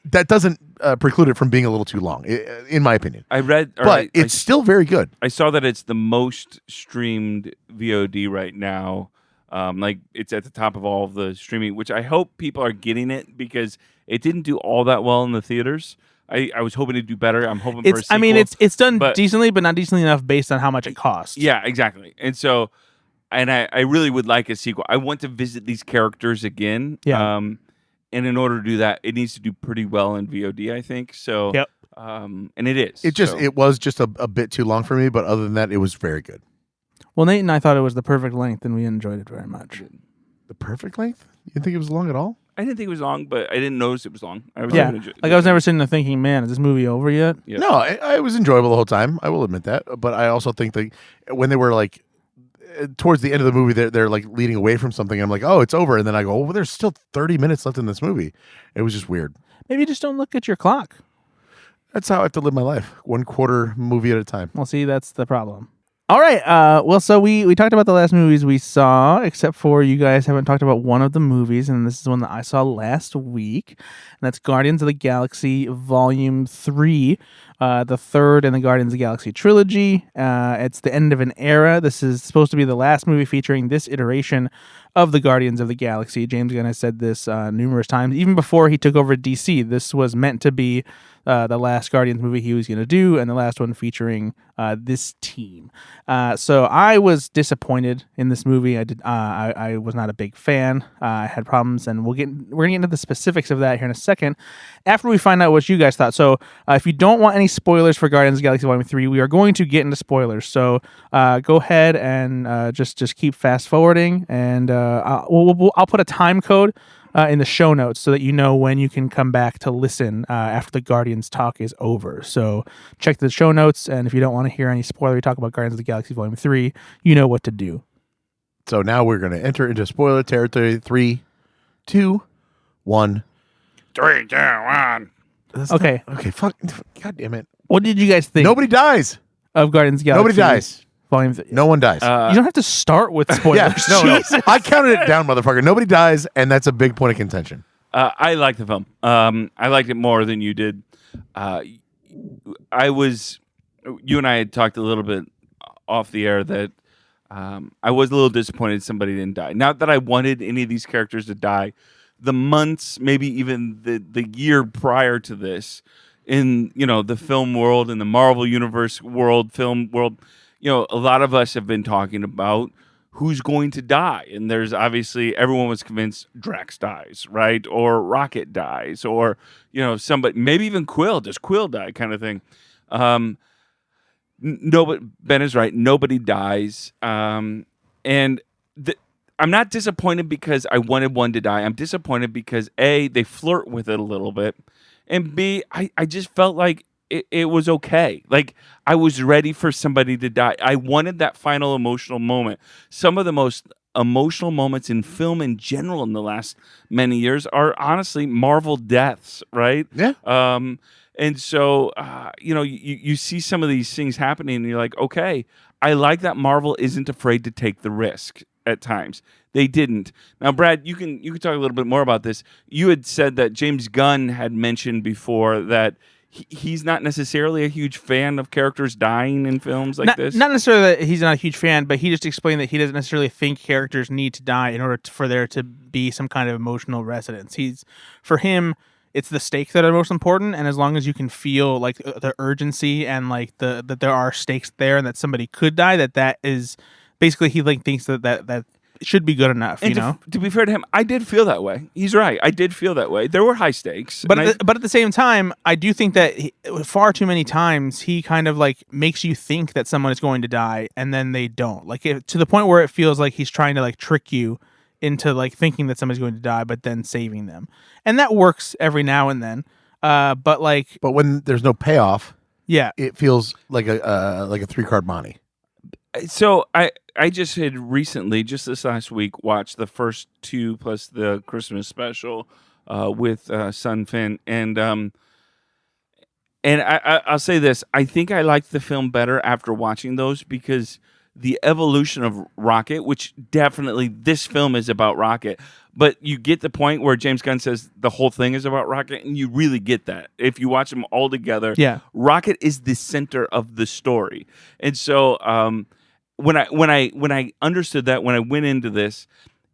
That doesn't preclude it from being a little too long, in my opinion. I read, But it's still very good. I saw that it's the most streamed VOD right now. Like it's at the top of all of the streaming, which I hope people are getting it because it didn't do all that well in the theaters. I was hoping to do better. I'm hoping for a sequel. I mean, it's done but- decently, but not decently enough based on how much it costs. Yeah, exactly. And so, and I really would like a sequel. I want to visit these characters again. Yeah. And in order to do that, it needs to do pretty well in VOD, I think. So, Yep. And it is. It was just a bit too long for me, but other than that, it was very good. Well, Nate and I thought it was the perfect length, and we enjoyed it very much. The perfect length? You didn't think it was long at all? I didn't think it was long, but I didn't notice it was long. I was Yeah, able to enjoy it. like I was never sitting there thinking, "Man, is this movie over yet?" Yep. No, I was enjoyable the whole time. I will admit that. But I also think that when they were like towards the end of the movie, they're like leading away from something. And I'm like, oh, it's over. And then I go, oh, well, there's still 30 minutes left in this movie. It was just weird. Maybe just don't look at your clock. That's how I have to live my life. 1/4 movie at a time. Well, see, that's the problem. All right. Well, so we talked about the last movies we saw, except for you guys haven't talked about one of the movies, and this is one that I saw last week, and that's Guardians of the Galaxy Volume 3, the third in the Guardians of the Galaxy trilogy. It's the end of an era. This is supposed to be the last movie featuring this iteration of the Guardians of the Galaxy. James Gunn has said this numerous times. Even before he took over DC, this was meant to be the last Guardians movie he was going to do, and the last one featuring this team. So I was disappointed in this movie. I was not a big fan. I had problems, and we're gonna get into the specifics of that here in a second after we find out what you guys thought. So if you don't want any spoilers for Guardians of the Galaxy Volume 3, we are going to get into spoilers. So go ahead and just keep fast forwarding, and I'll put a time code in the show notes so that you know when you can come back to listen after the Guardians talk is over. So check the show notes, and if you don't want to hear any spoilery talk about Guardians of the Galaxy Volume 3, you know what to do. So now we're going to enter into spoiler territory. 3, 2, 1. 3, 2, 1. Okay. Okay, fuck. God damn it. What did you guys think Nobody dies. of Guardians of the Galaxy? Nobody dies. Volume 3. No one dies. You don't have to start with spoilers. Yeah, no. Jesus. I counted it down, motherfucker. Nobody dies, and that's a big point of contention. I liked the film. I liked it more than you did. You and I had talked a little bit off the air that I was a little disappointed somebody didn't die. Not that I wanted any of these characters to die. The months, maybe even the year prior to this, in the film world, in the Marvel Universe world, film world, a lot of us have been talking about who's going to die. And there's obviously, everyone was convinced Drax dies, right? Or Rocket dies, or, somebody, maybe even Quill, does Quill die kind of thing. No, but Ben is right. Nobody dies. I'm not disappointed because I wanted one to die. I'm disappointed because A, they flirt with it a little bit. And B, I just felt like it was okay. Like, I was ready for somebody to die. I wanted that final emotional moment. Some of the most emotional moments in film in general in the last many years are honestly Marvel deaths, right? Yeah. And so, you see some of these things happening and you're like, okay, I like that Marvel isn't afraid to take the risk at times. They didn't. Now, Brad, you can talk a little bit more about this. You had said that James Gunn had mentioned before that he's not necessarily a huge fan of characters dying in films like this. Not necessarily that he's not a huge fan, but he just explained that he doesn't necessarily think characters need to die in order for there to be some kind of emotional resonance. For him, it's the stakes that are most important, and as long as you can feel like the urgency and like that there are stakes there and that somebody could die, that is basically he thinks that should be good enough. And to be fair to him, I did feel that way. He's right. I did feel that way. There were high stakes, but at the same time, I do think that far too many times he kind of like makes you think that someone is going to die, and then they don't. Like to the point where it feels like he's trying to like trick you into like thinking that somebody's going to die, but then saving them, and that works every now and then. But when there's no payoff, Yeah. it feels like a 3-card Monty. So I just had recently, just this last week, watched the first 2 plus the Christmas special with Son Finn, and I'll say this: I think I liked the film better after watching those because the evolution of Rocket, which definitely this film is about Rocket, but you get the point where James Gunn says the whole thing is about Rocket, and you really get that if you watch them all together. Yeah. Rocket is the center of the story, and so when I understood that, when I went into this,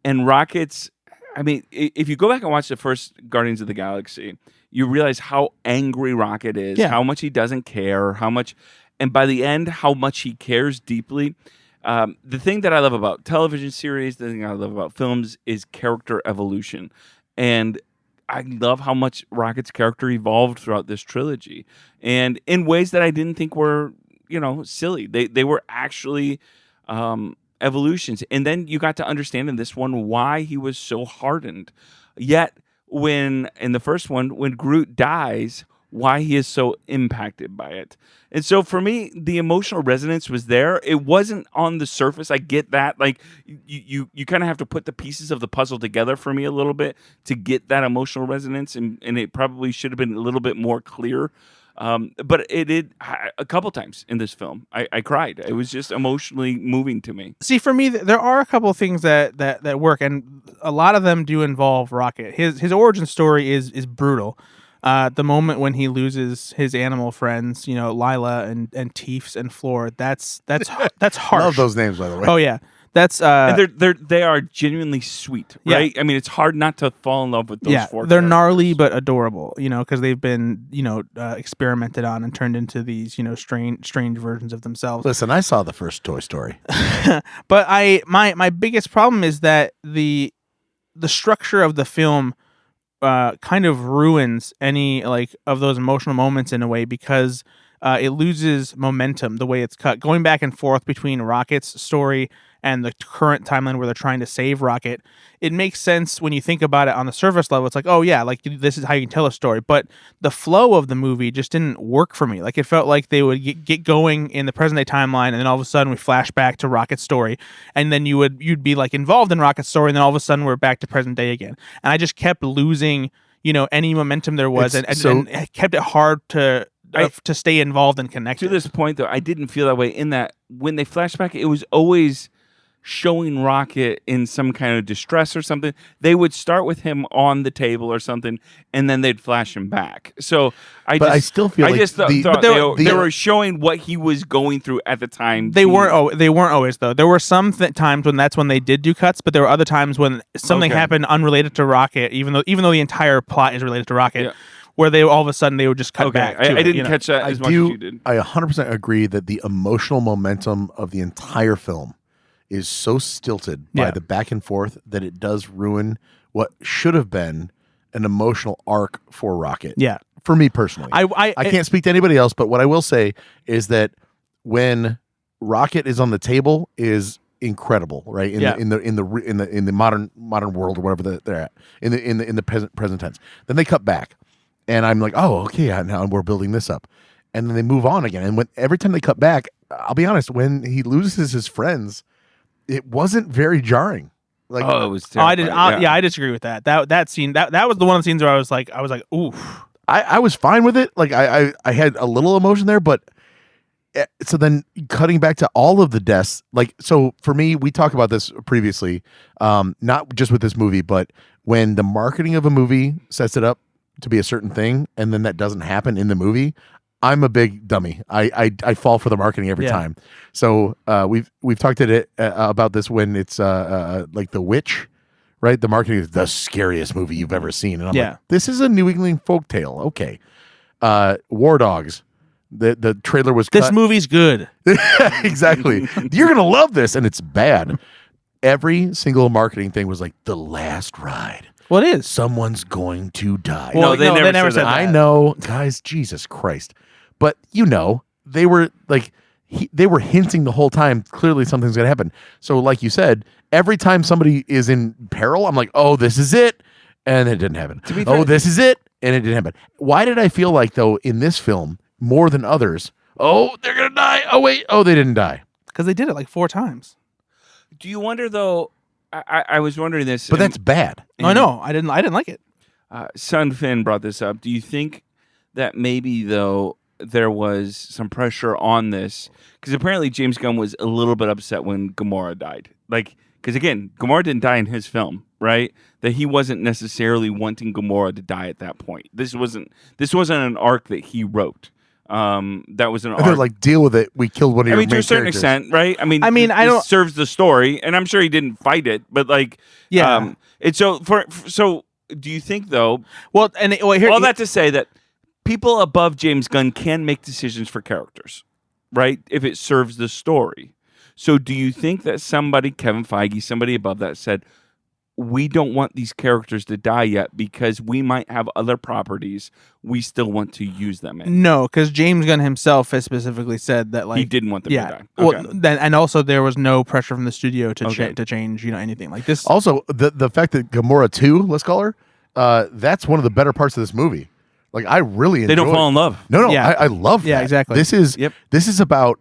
and Rocket's, I mean, if you go back and watch the first Guardians of the Galaxy, you realize how angry Rocket is, how much he doesn't care, how much. And by the end, how much he cares deeply. The thing that I love about television series, the thing I love about films is character evolution. And I love how much Rocket's character evolved throughout this trilogy. And in ways that I didn't think were, silly. They were actually evolutions. And then you got to understand in this one why he was so hardened. Yet, in the first one, when Groot dies, why he is so impacted by it. And so for me, the emotional resonance was there. It wasn't on the surface. I get that. Like you kind of have to put the pieces of the puzzle together for me a little bit to get that emotional resonance. And it probably should have been a little bit more clear. But it did a couple times in this film. I cried. It was just emotionally moving to me. See, for me, there are a couple of things that work, and a lot of them do involve Rocket. His origin story is brutal. The moment when he loses his animal friends, Lila and Teefs and Floor, that's harsh. Love those names, by the way. Oh yeah, that's and they are genuinely sweet, right? Yeah. I mean, it's hard not to fall in love with those 4 they're characters. gnarly but adorable, because they've been experimented on and turned into these strange versions of themselves. Listen, I saw the first Toy Story. But my biggest problem is that the structure of the film kind of ruins any of those emotional moments in a way, because it loses momentum the way it's cut, going back and forth between Rocket's story and the current timeline where they're trying to save Rocket. It makes sense when you think about it on the surface level. It's like, oh yeah, this is how you can tell a story. But the flow of the movie just didn't work for me. Like, it felt like they would get going in the present day timeline, and then all of a sudden we flash back to Rocket's story, and then you'd be involved in Rocket's story, and then all of a sudden we're back to present day again. And I just kept losing any momentum there was, and kept it hard to stay involved and connected. To this point, though, I didn't feel that way, in that when they flashed back, it was always showing Rocket in some kind of distress or something. They would start with him on the table or something, and then they'd flash him back. So I still feel like they were showing what he was going through at the time. They weren't always, though. There were some times when they did do cuts, but there were other times when something happened unrelated to Rocket, even though the entire plot is related to Rocket. Yeah. Where they all of a sudden they would just cut back. I didn't catch that as much as you did. I 100% agree that the emotional momentum of the entire film is so stilted by the back and forth that it does ruin what should have been an emotional arc for Rocket. Yeah, for me personally, I can't speak to anybody else, but what I will say is that when Rocket is on the table is incredible, right? In the modern world or whatever they're at, in the present tense. Then they cut back. And I'm like, oh, okay, now we're building this up. And then they move on again. And every time they cut back, I'll be honest, when he loses his friends, it wasn't very jarring. It was terrible. I disagree with that. That scene, that was the one of the scenes where I was like, oof. I was fine with it. Like I had a little emotion there, but so then cutting back to all of the deaths, so for me, we talked about this previously, not just with this movie, but when the marketing of a movie sets it up to be a certain thing, and then that doesn't happen in the movie, I'm a big dummy. I fall for the marketing every time. So we've talked about this when it's like The Witch, right? The marketing is the scariest movie you've ever seen, and I'm like, this is a New England folktale. Okay, War Dogs. The trailer was cut. This movie's good. Exactly. You're gonna love this, and it's bad. Every single marketing thing was like the last ride. What is? Someone's going to die. Well, they never said that. I know, guys, Jesus Christ. But, they were they were hinting the whole time, clearly something's going to happen. So like you said, every time somebody is in peril, I'm like, oh, this is it. And it didn't happen. Oh, this is it. And it didn't happen. Why did I feel like, though, in this film, more than others. Oh, they're gonna die. Oh wait, oh they didn't die. Because they did it like 4 times. Do you wonder though? I was wondering this, But that's bad. No, I know. I didn't like it. Son Finn brought this up. Do you think that maybe though there was some pressure on this because apparently James Gunn was a little bit upset when Gamora died, like because again Gamora didn't die in his film, right? That he wasn't necessarily wanting Gamora to die at that point. This wasn't an arc that he wrote. That was an They're arc. like, deal with it. We killed one of your main to a certain characters. extent, right? I mean, I this don't serves the story, and I'm sure he didn't fight it, but like, Yeah. It's so. Do you think though? Well, and here, All that to say that people above James Gunn can make decisions for characters, right? If it serves the story. So do you think that somebody, Kevin Feige, somebody above that said, we don't want these characters to die yet because we might have other properties we still want to use them in? No, because James Gunn himself has specifically said that like He didn't want them to die. Well, Okay. then and also there was no pressure from the studio to Okay. to change anything like this. Also, the fact that Gamora 2, let's call her, that's one of the better parts of this movie. Like I really enjoy. They don't fall in love. No, Yeah. I love that. Yeah, exactly. This is Yep. this is about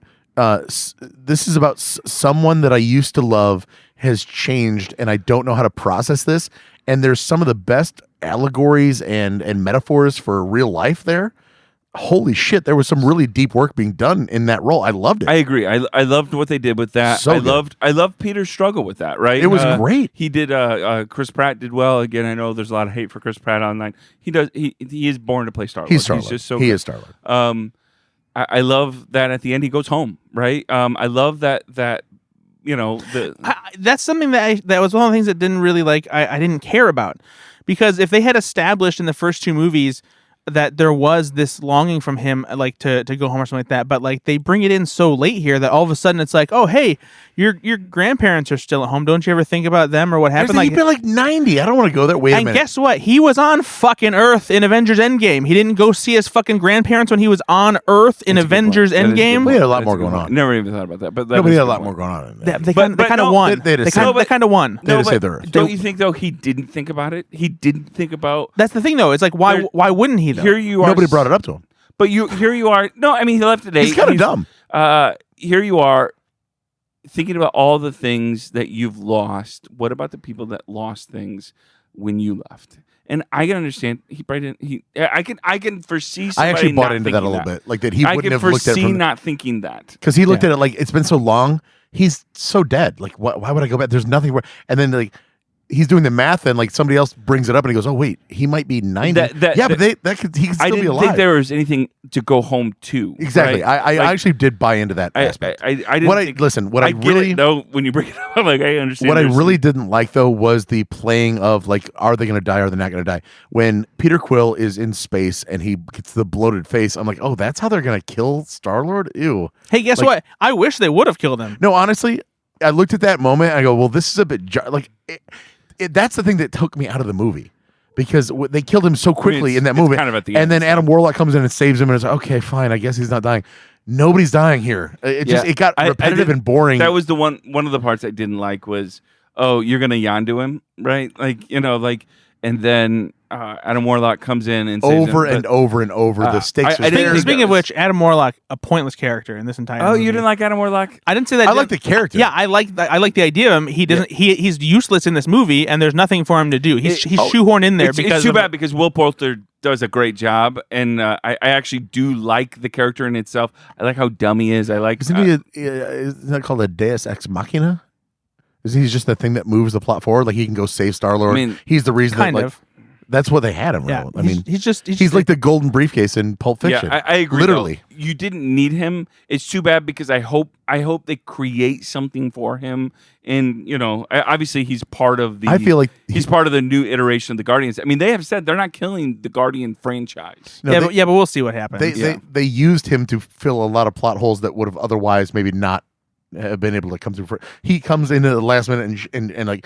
someone that I used to love has changed, and I don't know how to process this. And there's some of the best allegories and metaphors for real life there. Holy shit, there was some really deep work being done in that role. I loved it. I agree. I loved what they did with that. So good. I loved Peter's struggle with that. Right, It was great. He did. Chris Pratt did well. Again, I know there's a lot of hate for Chris Pratt online. He does. He is born to play Star-Lord. He's Star-Lord. He's just so. He good. is Star-Lord. I love that at the end he goes home. Right. I love that That's something that was one of the things that didn't really I didn't care about, because if they had established in the first 2 movies that there was this longing from him like to go home or something like that, but like they bring it in so late here that all of a sudden it's like, oh hey, your grandparents are still at home, don't you ever think about them or what happened? He's been like 90. I don't want to go there. Wait a and minute. guess what? He was on fucking Earth in Avengers Endgame. He didn't go see his fucking grandparents when he was on Earth in That's a good Avengers point. That is a good Endgame. point. We had a lot That's more good going point. on. Never even thought about that. But that Nobody was had a a lot good more point. going on in there. They But kind of no, won. they had to They kind of won. They had to save the Earth. Don't you think though he didn't think about it? He didn't think about. That's the thing, though. It's like why wouldn't he though? Here you are. Nobody brought it up to him. But here you are. No, I mean he left today. He's kind of dumb. Here you are thinking about all the things that you've lost. What about the people that lost things when you left? And I can understand. He probably didn't. I can foresee. I Somebody actually bought not into that a thinking little bit. Like that he I wouldn't can have looked at it foresee from not thinking that. because he looked at it like it's been so long. He's so dead. Like why would I go back? There's nothing. And then like he's doing the math and like somebody else brings it up and he goes, oh wait, he might be 90. He could I still be didn't alive. think there was anything to go home to. Exactly. right? I Like, actually did buy into that aspect. I didn't What I think, listen. What I get really it, though when you bring it up, I'm like I understand. what I there's really didn't like though was the playing of like, are they going to die? Or are they not going to die? When Peter Quill is in space and he gets the bloated face, I'm like, oh, that's how they're going to kill Star-Lord? Ew. Hey, guess Like- what? I wish they would have killed him. No, honestly, I looked at that moment. And I go, well, this is a bit that's the thing that took me out of the movie because they killed him so quickly in that it's movie. kind of at the and end, then so. Adam Warlock comes in and saves him, and it's like, okay, fine. I guess he's not dying. Nobody's dying here. It got I repetitive did- and boring. That was the one of the parts I didn't like was, oh, you're gonna Yondu him, right? Like and then Adam Warlock comes in and saves over him, and but- over and over. The stakes I are didn't there. think Speaking that of was- which, Adam Warlock, a pointless character in this entire Oh, movie. you didn't like Adam Warlock? I didn't say that. I like the character. Yeah, I like the idea of him. He doesn't. He's useless in this movie, and there's nothing for him to do. He's shoehorned in there It's because too of- bad because Will Poulter does a great job, and I actually do like the character in itself. I like how dumb he is. I like. Isn't isn't that called a Deus Ex Machina? Isn't he just the thing that moves the plot forward? Like he can go save Star-Lord. I mean, he's the reason kind that, like, of. that's what they had him. Yeah, I mean, he's like the golden briefcase in Pulp Fiction. Yeah, I agree. Literally. though. You didn't need him. It's too bad because I hope they create something for him. And obviously he's part of the. I feel like he's part of the new iteration of the Guardians. I mean, they have said they're not killing the Guardian franchise. No, but we'll see what happens. They used him to fill a lot of plot holes that would have otherwise maybe not have been able to come through. He comes in at the last minute and like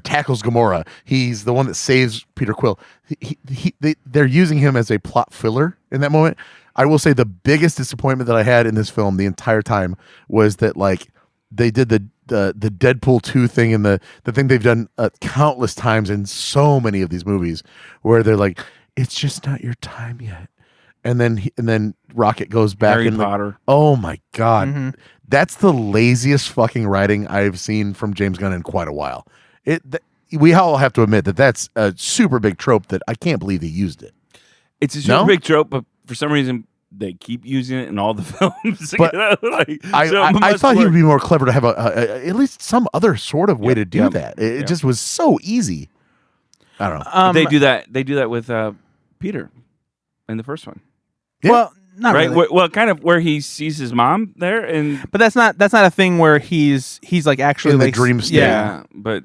tackles Gamora. He's the one that saves Peter Quill. They're using him as a plot filler in that moment. I will say the biggest disappointment that I had in this film the entire time was that like they did the Deadpool 2 thing and the thing they've done countless times in so many of these movies where they're like, it's just not your time yet. and then Rocket goes back Harry and Potter. oh my god, Mm-hmm. that's the laziest fucking writing I've seen from James Gunn in quite a while. We all have to admit that that's a super big trope that I can't believe he used it. It's a super No? big trope, but for some reason they keep using it in all the films. But I thought he would be more clever to have at least some other sort of way to do that. It just was so easy. I don't know. They do that. They do that with Peter in the first one, Yeah. Well, not right? really. Well, kind of where he sees his mom there, and But that's not a thing where he's like actually In the like, dream state. yeah, but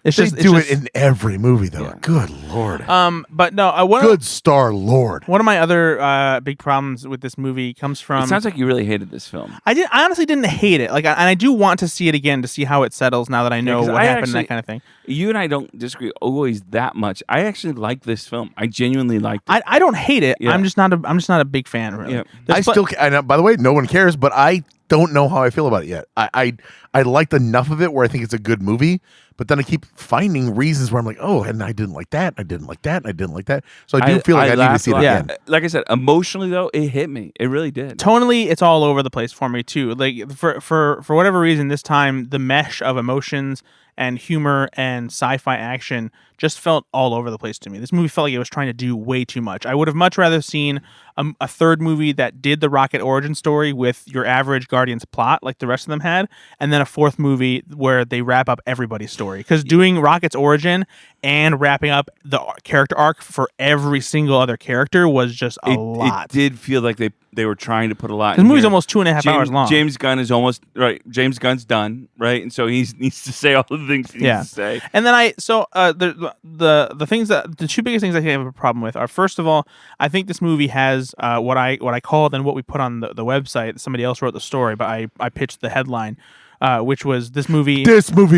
It's They just do it's it in every movie, though. Yeah. Good lord. But no, Good star lord. one of my other big problems with this movie comes from. it sounds like you really hated this film. I honestly didn't hate it. Like, and I do want to see it again to see how it settles now that I know 'cause what I happened and actually- that kind of thing. You and I don't disagree always that much. I actually like this film. I genuinely liked it. I don't hate it. Yeah. I'm just not a big fan really. Yeah. There's I still, and by the way, no one cares, but I don't know how I feel about it yet. I liked enough of it where I think it's a good movie, but then I keep finding reasons where I'm like, oh, and I didn't like that, I didn't like that, and I didn't like that. So I do feel like I need to laughed see it a lot. again. Like I said, emotionally though, it hit me. It really did. tonally it's all over the place for me too. Like for whatever reason this time the mesh of emotions and humor and sci-fi action just felt all over the place to me. This movie felt like it was trying to do way too much. I would have much rather seen a third movie that did the Rocket origin story with your average Guardians plot like the rest of them had, and then a fourth movie where they wrap up everybody's story. Because doing Rocket's origin and wrapping up the character arc for every single other character was just a lot. It did feel like they were trying to put a lot. This in movie's here. almost 2.5 hours long. James Gunn is almost right. James Gunn's done, right? And so he needs to say all the things he needs to say. And then the things that the two biggest things I think I have a problem with are, first of all, I think this movie has what I called and what we put on the website. Somebody else wrote the story, but I pitched the headline, which was this movie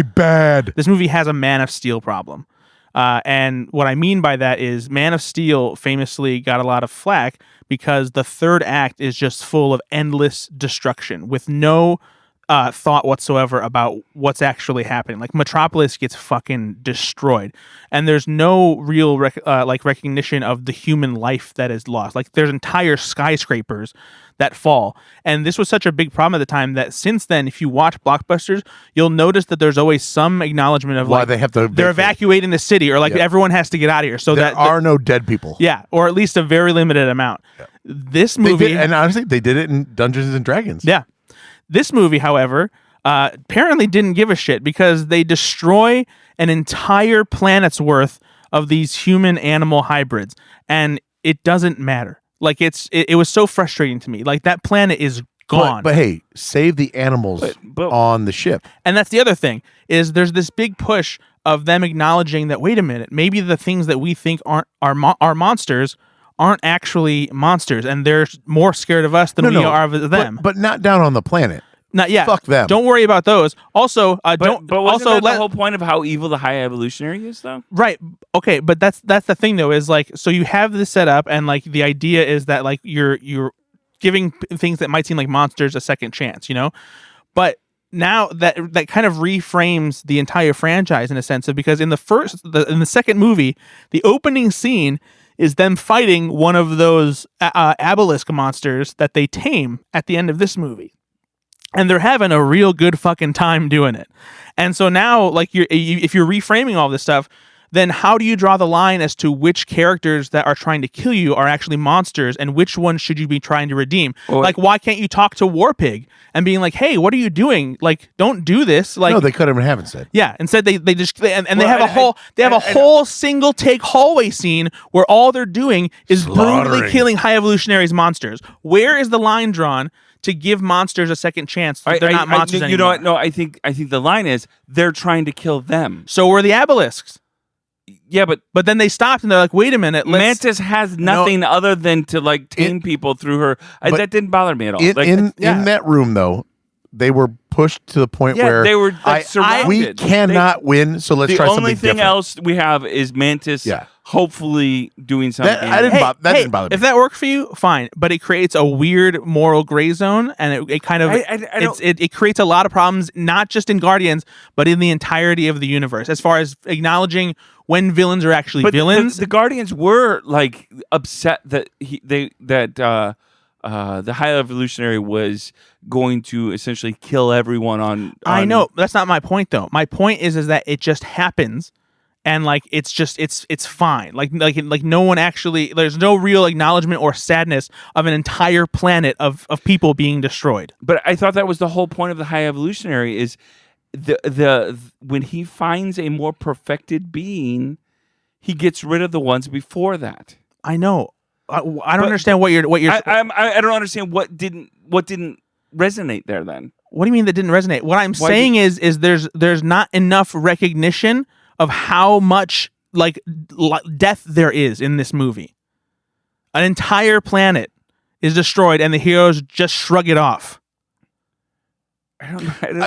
bad. This movie has a Man of Steel problem. And what I mean by that is Man of Steel famously got a lot of flack because the third act is just full of endless destruction with no thought whatsoever about what's actually happening. Like Metropolis gets fucking destroyed, and there's no real recognition of the human life that is lost. Like there's entire skyscrapers that fall, and this was such a big problem at the time that since then, if you watch blockbusters, you'll notice that there's always some acknowledgement of Why like they have to they're evacuating the city, or like Yep. everyone has to get out of here. So There that are no dead people. yeah, or at least a very limited amount. This They movie, did, and honestly, they did it in Dungeons and Dragons. yeah. This movie, however, apparently didn't give a shit because they destroy an entire planet's worth of these human-animal hybrids, and it doesn't matter. Like it was so frustrating to me. Like that planet is gone. But hey, save the animals But- on the ship. And that's the other thing is there's this big push of them acknowledging that, wait a minute, maybe the things that we think are monsters aren't actually monsters, and they're more scared of us than we are of them. But not down on the planet. Not yet. Fuck them. Don't worry about those. Also, don't. But wasn't also, that the whole point of how evil the High Evolutionary is, though? right. Okay, but that's the thing though. Is like, so you have this set up, and like the idea is that like you're giving things that might seem like monsters a second chance, you know. But now that kind of reframes the entire franchise in a sense of, because in the second movie, the opening scene is them fighting one of those obelisk monsters that they tame at the end of this movie. And they're having a real good fucking time doing it. And so now, like, if you're reframing all this stuff, then how do you draw the line as to which characters that are trying to kill you are actually monsters and which ones should you be trying to redeem? Well, like, why can't you talk to Warpig and being like, hey, what are you doing? Like, don't do this. Like, No, they could have haven't said. yeah, instead they just they Well, have a whole single take hallway scene where all they're doing is brutally Slaughtering. killing High Evolutionaries monsters. Where is the line drawn to give monsters a second chance? They're not monsters anymore. You know what? No, I think the line is they're trying to kill them. So were the obelisks. Yeah, but But then they stopped and they're like, wait a minute, Mantis has nothing other than to like tame people through her. but That didn't bother me at all. In yeah. that room, though, they were pushed to the point Yeah, where they were, like, surrounded. we cannot win, so let's the try something only thing different. else we have is Mantis Yeah. hopefully doing something. I didn't that didn't bother me. If that worked for you, fine. But it creates a weird moral gray zone, and it kind of it creates a lot of problems, not just in Guardians, but in the entirety of the universe. As far as acknowledging when villains are actually villains, the Guardians were like upset that the High Evolutionary was going to essentially kill everyone on. I know that's not my point though. My point is that it just happens. And like it's fine. Like no one actually. There's no real acknowledgement or sadness of an entire planet of people being destroyed. But I thought that was the whole point of the High Evolutionary is the when he finds a more perfected being, he gets rid of the ones before that. I know. I don't understand what you're. I don't understand what didn't resonate there then. What do you mean that didn't resonate? What I'm saying is there's not enough recognition of how much like death there is in this movie. An entire planet is destroyed, and the heroes just shrug it off. I don't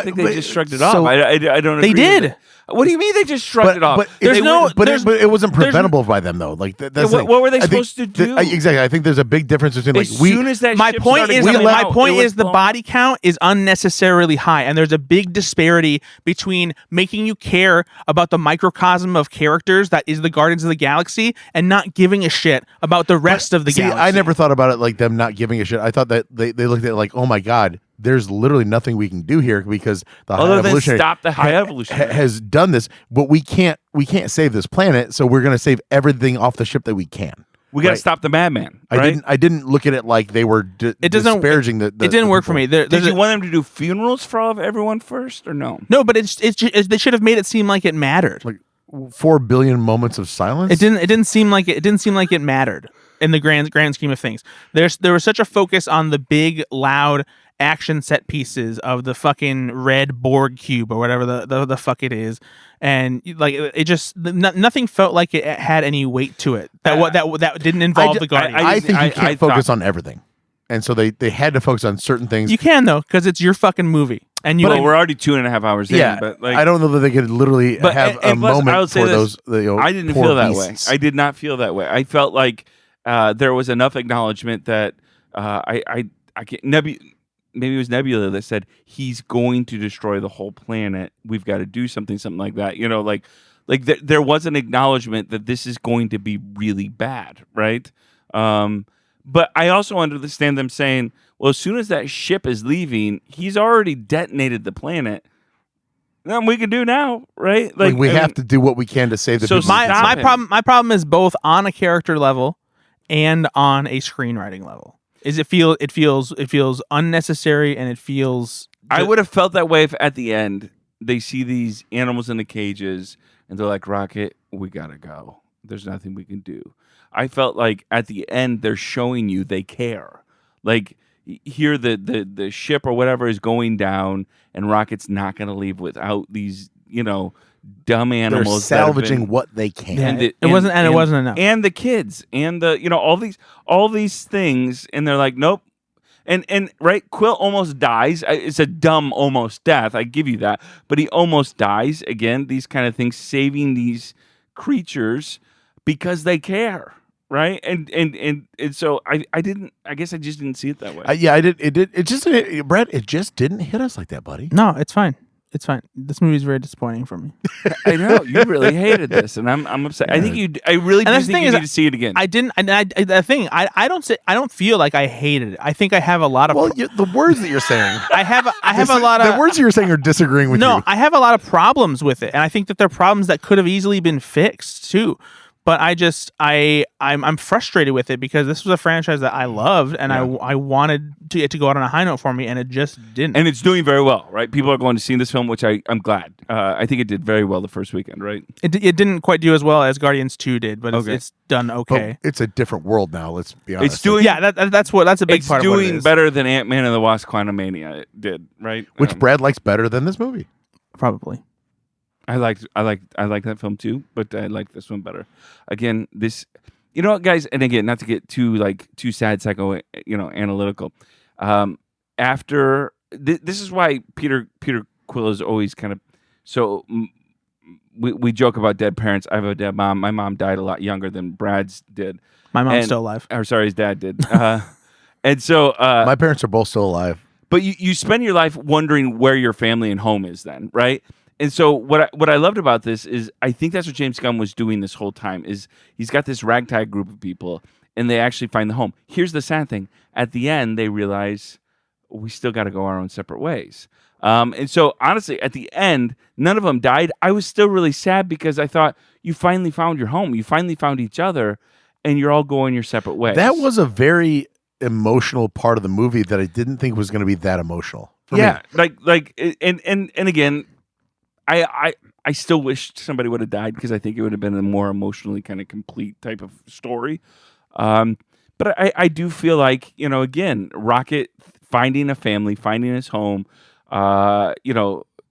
think they just shrugged it off. I don't. They agree did. with it. What do you mean they just shrugged it off? But it wasn't preventable by them though. Like that's what were they supposed to do? Exactly. I think there's a big difference between like soon as that my ship point started is coming my out, point it was is the blown. body count is unnecessarily high, and there's a big disparity between making you care about the microcosm of characters that is the Guardians of the Galaxy and not giving a shit about the rest of the galaxy. I never thought about it like them not giving a shit. I thought that they looked at it like, oh my god, there's literally nothing we can do here because the High Evolutionary stop the High Evolutionary has done this, but we can't save this planet, so we're going to save everything off the ship that we can. We got to stop the madman. Right? I didn't look at it like they were disparaging the. It didn't work for me. Did you want them to do funerals for all of everyone first, or no? No, but they should have made it seem like it mattered. Like 4 billion moments of silence. It didn't seem like it mattered in the grand scheme of things. There was such a focus on the big, loud action set pieces of the fucking red Borg cube or whatever the fuck it is, and like it just nothing felt like it had any weight to it. That didn't involve the Guardians. I think you can't focus on everything, and so they had to focus on certain things. You can though, because it's your fucking movie, and we're already 2.5 hours in. But like, I don't know that they could literally have a moment for those. I didn't feel that way. I did not feel that way. I felt like there was enough acknowledgement that I can't. Maybe it was Nebula that said he's going to destroy the whole planet. We've got to do something like that. You know, like there was an acknowledgement that this is going to be really bad, right? But I also understand them saying, well, as soon as that ship is leaving, he's already detonated the planet. Nothing we can do now, right? Like we have to do what we can to save the people. My problem is both on a character level and on a screenwriting level. It feels unnecessary, and it feels. I would have felt that way if at the end they see these animals in the cages and they're like, Rocket, we gotta go. There's nothing we can do. I felt like at the end they're showing you they care. Like here the ship or whatever is going down, and Rocket's not gonna leave without these, dumb animals. They're salvaging what they can. Yeah, it wasn't enough. And the kids and the all these things, and they're like, nope. And right, Quill almost dies. It's a dumb almost death. I give you that, but he almost dies again. These kind of things, saving these creatures because they care, right? And so I didn't. I guess I just didn't see it that way. I did. It did. It just, Brett. It just didn't hit us like that, buddy. No, it's fine. It's fine. This movie is very disappointing for me. I know you really hated this, and I'm upset. Yeah. I think you. I really do think you need to see it again. I didn't. And I don't feel like I hated it. I think I have a lot of. Well, the words that you're saying. I have a lot of. The words you're saying are disagreeing with you. No, I have a lot of problems with it, and I think that they're problems that could have easily been fixed too. But I'm frustrated with it because this was a franchise that I loved, and I wanted it to go out on a high note for me, and it just didn't. And it's doing very well, right? People are going to see this film, which I'm glad. I think it did very well the first weekend, right? It didn't quite do as well as Guardians 2 did, but it's done okay. But it's a different world now. Let's be honest. It's doing that's a big part of what it is. It's doing better than Ant-Man and the Wasp: Quantumania did, right? Which Brad likes better than this movie, probably. I like that film too, but I like this one better. Again, this, you know what, guys, and again, not to get too sad, psycho, analytical. After this is why Peter Quill is always kind of so. we joke about dead parents. I have a dead mom. My mom died a lot younger than Brad's did. My mom's still alive. Or sorry, his dad did. And so My parents are both still alive. but you spend your life wondering where your family and home is then, right? And so what I loved about this is I think that's what James Gunn was doing this whole time is he's got this ragtag group of people and they actually find the home. Here's the sad thing. At the end, they realize we still got to go our own separate ways. And so honestly, at the end, none of them died. I was still really sad because I thought you finally found your home. You finally found each other and you're all going your separate ways. That was a very emotional part of the movie that I didn't think was going to be that emotional. For me. and again, I still wish somebody would have died because I think it would have been a more emotionally kind of complete type of story. But I do feel like, again, Rocket finding a family, finding his home,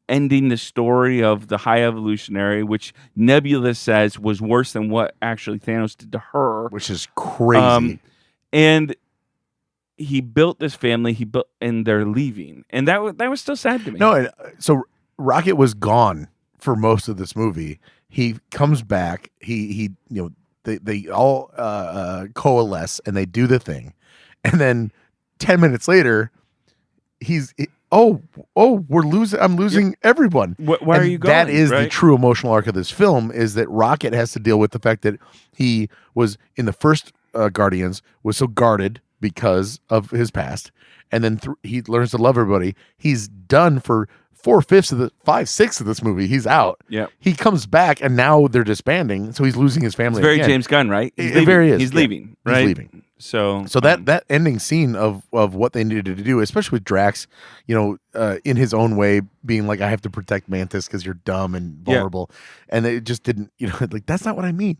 ending the story of the High Evolutionary, which Nebula says was worse than what actually Thanos did to her. Which is crazy. And he built this family, and they're leaving. And that was still sad to me. No, so Rocket was gone for most of this movie. He comes back. They all coalesce and they do the thing, and then 10 minutes later, we're losing. I'm losing everyone. Why are you going? That is right? the true emotional arc of this film. Is that Rocket has to deal with the fact that he was in the first Guardians was so guarded because of his past, and then he learns to love everybody. He's done for 4/5 of the 5/6 of this movie. He's out. Yeah. He comes back, and now they're disbanding. So he's losing his family. It's very again. James Gunn, right? It very is. He's leaving. Right. He's leaving. So that ending scene of what they needed to do, especially with Drax, in his own way, being like, I have to protect Mantis because you're dumb and vulnerable, and it just didn't. Like that's not what I mean.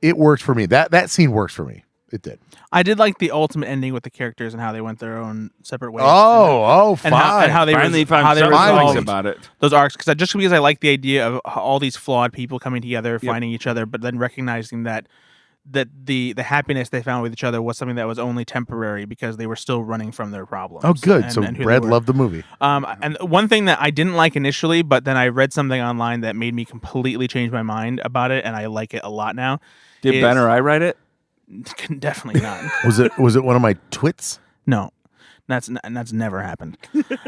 It worked for me. That scene works for me. It did. I did like the ultimate ending with the characters and how they went their own separate ways. Fine. And how they finally found how they something nice resolved about it. those arcs, because I like the idea of all these flawed people coming together, finding each other, but then recognizing that the happiness they found with each other was something that was only temporary because they were still running from their problems. Oh, good. And So who they Brad were. loved the movie. And one thing that I didn't like initially, but then I read something online that made me completely change my mind about it, and I like it a lot now. Did Ben or I write it? Definitely not. Was it one of my twits? No. That's never happened,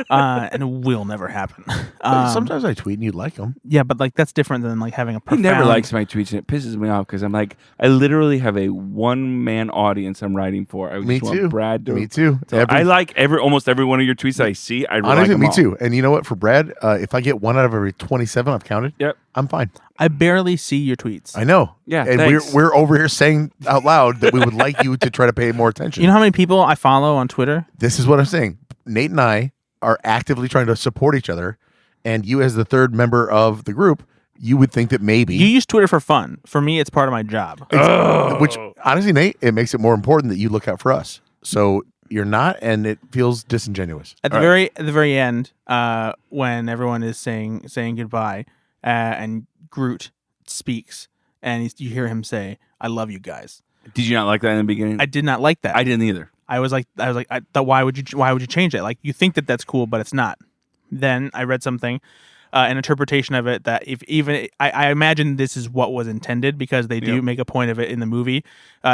and will never happen. Sometimes I tweet and you like them. Yeah, but like that's different than like having a He profound. never likes my tweets, and it pisses me off because I'm like, I literally have a one-man audience I'm writing for. I Me just too. want Brad to. Me too. So I like almost every one of your tweets I see. I really Honestly, like me them too. And you know what? For Brad, if I get 1 out of every 27 I've counted, Yep. I'm fine. I barely see your tweets. I know. Yeah, and thanks. we're over here saying out loud that we would like you to try to pay more attention. You know how many people I follow on Twitter? This is what I'm saying. Nate and I are actively trying to support each other, and you, as the third member of the group, you would think that maybe You use Twitter for fun. For me, it's part of my job. which honestly, Nate, it makes it more important that you look out for us. So you're not, and it feels disingenuous. At the very end, when everyone is saying goodbye, and Groot speaks, and you hear him say, "I love you guys." Did you not like that in the beginning? I did not like that. I didn't either. I was like, why would you change it? Like, you think that that's cool, but it's not. Then I read something, an interpretation of it that I imagine this is what was intended because they do make a point of it in the movie.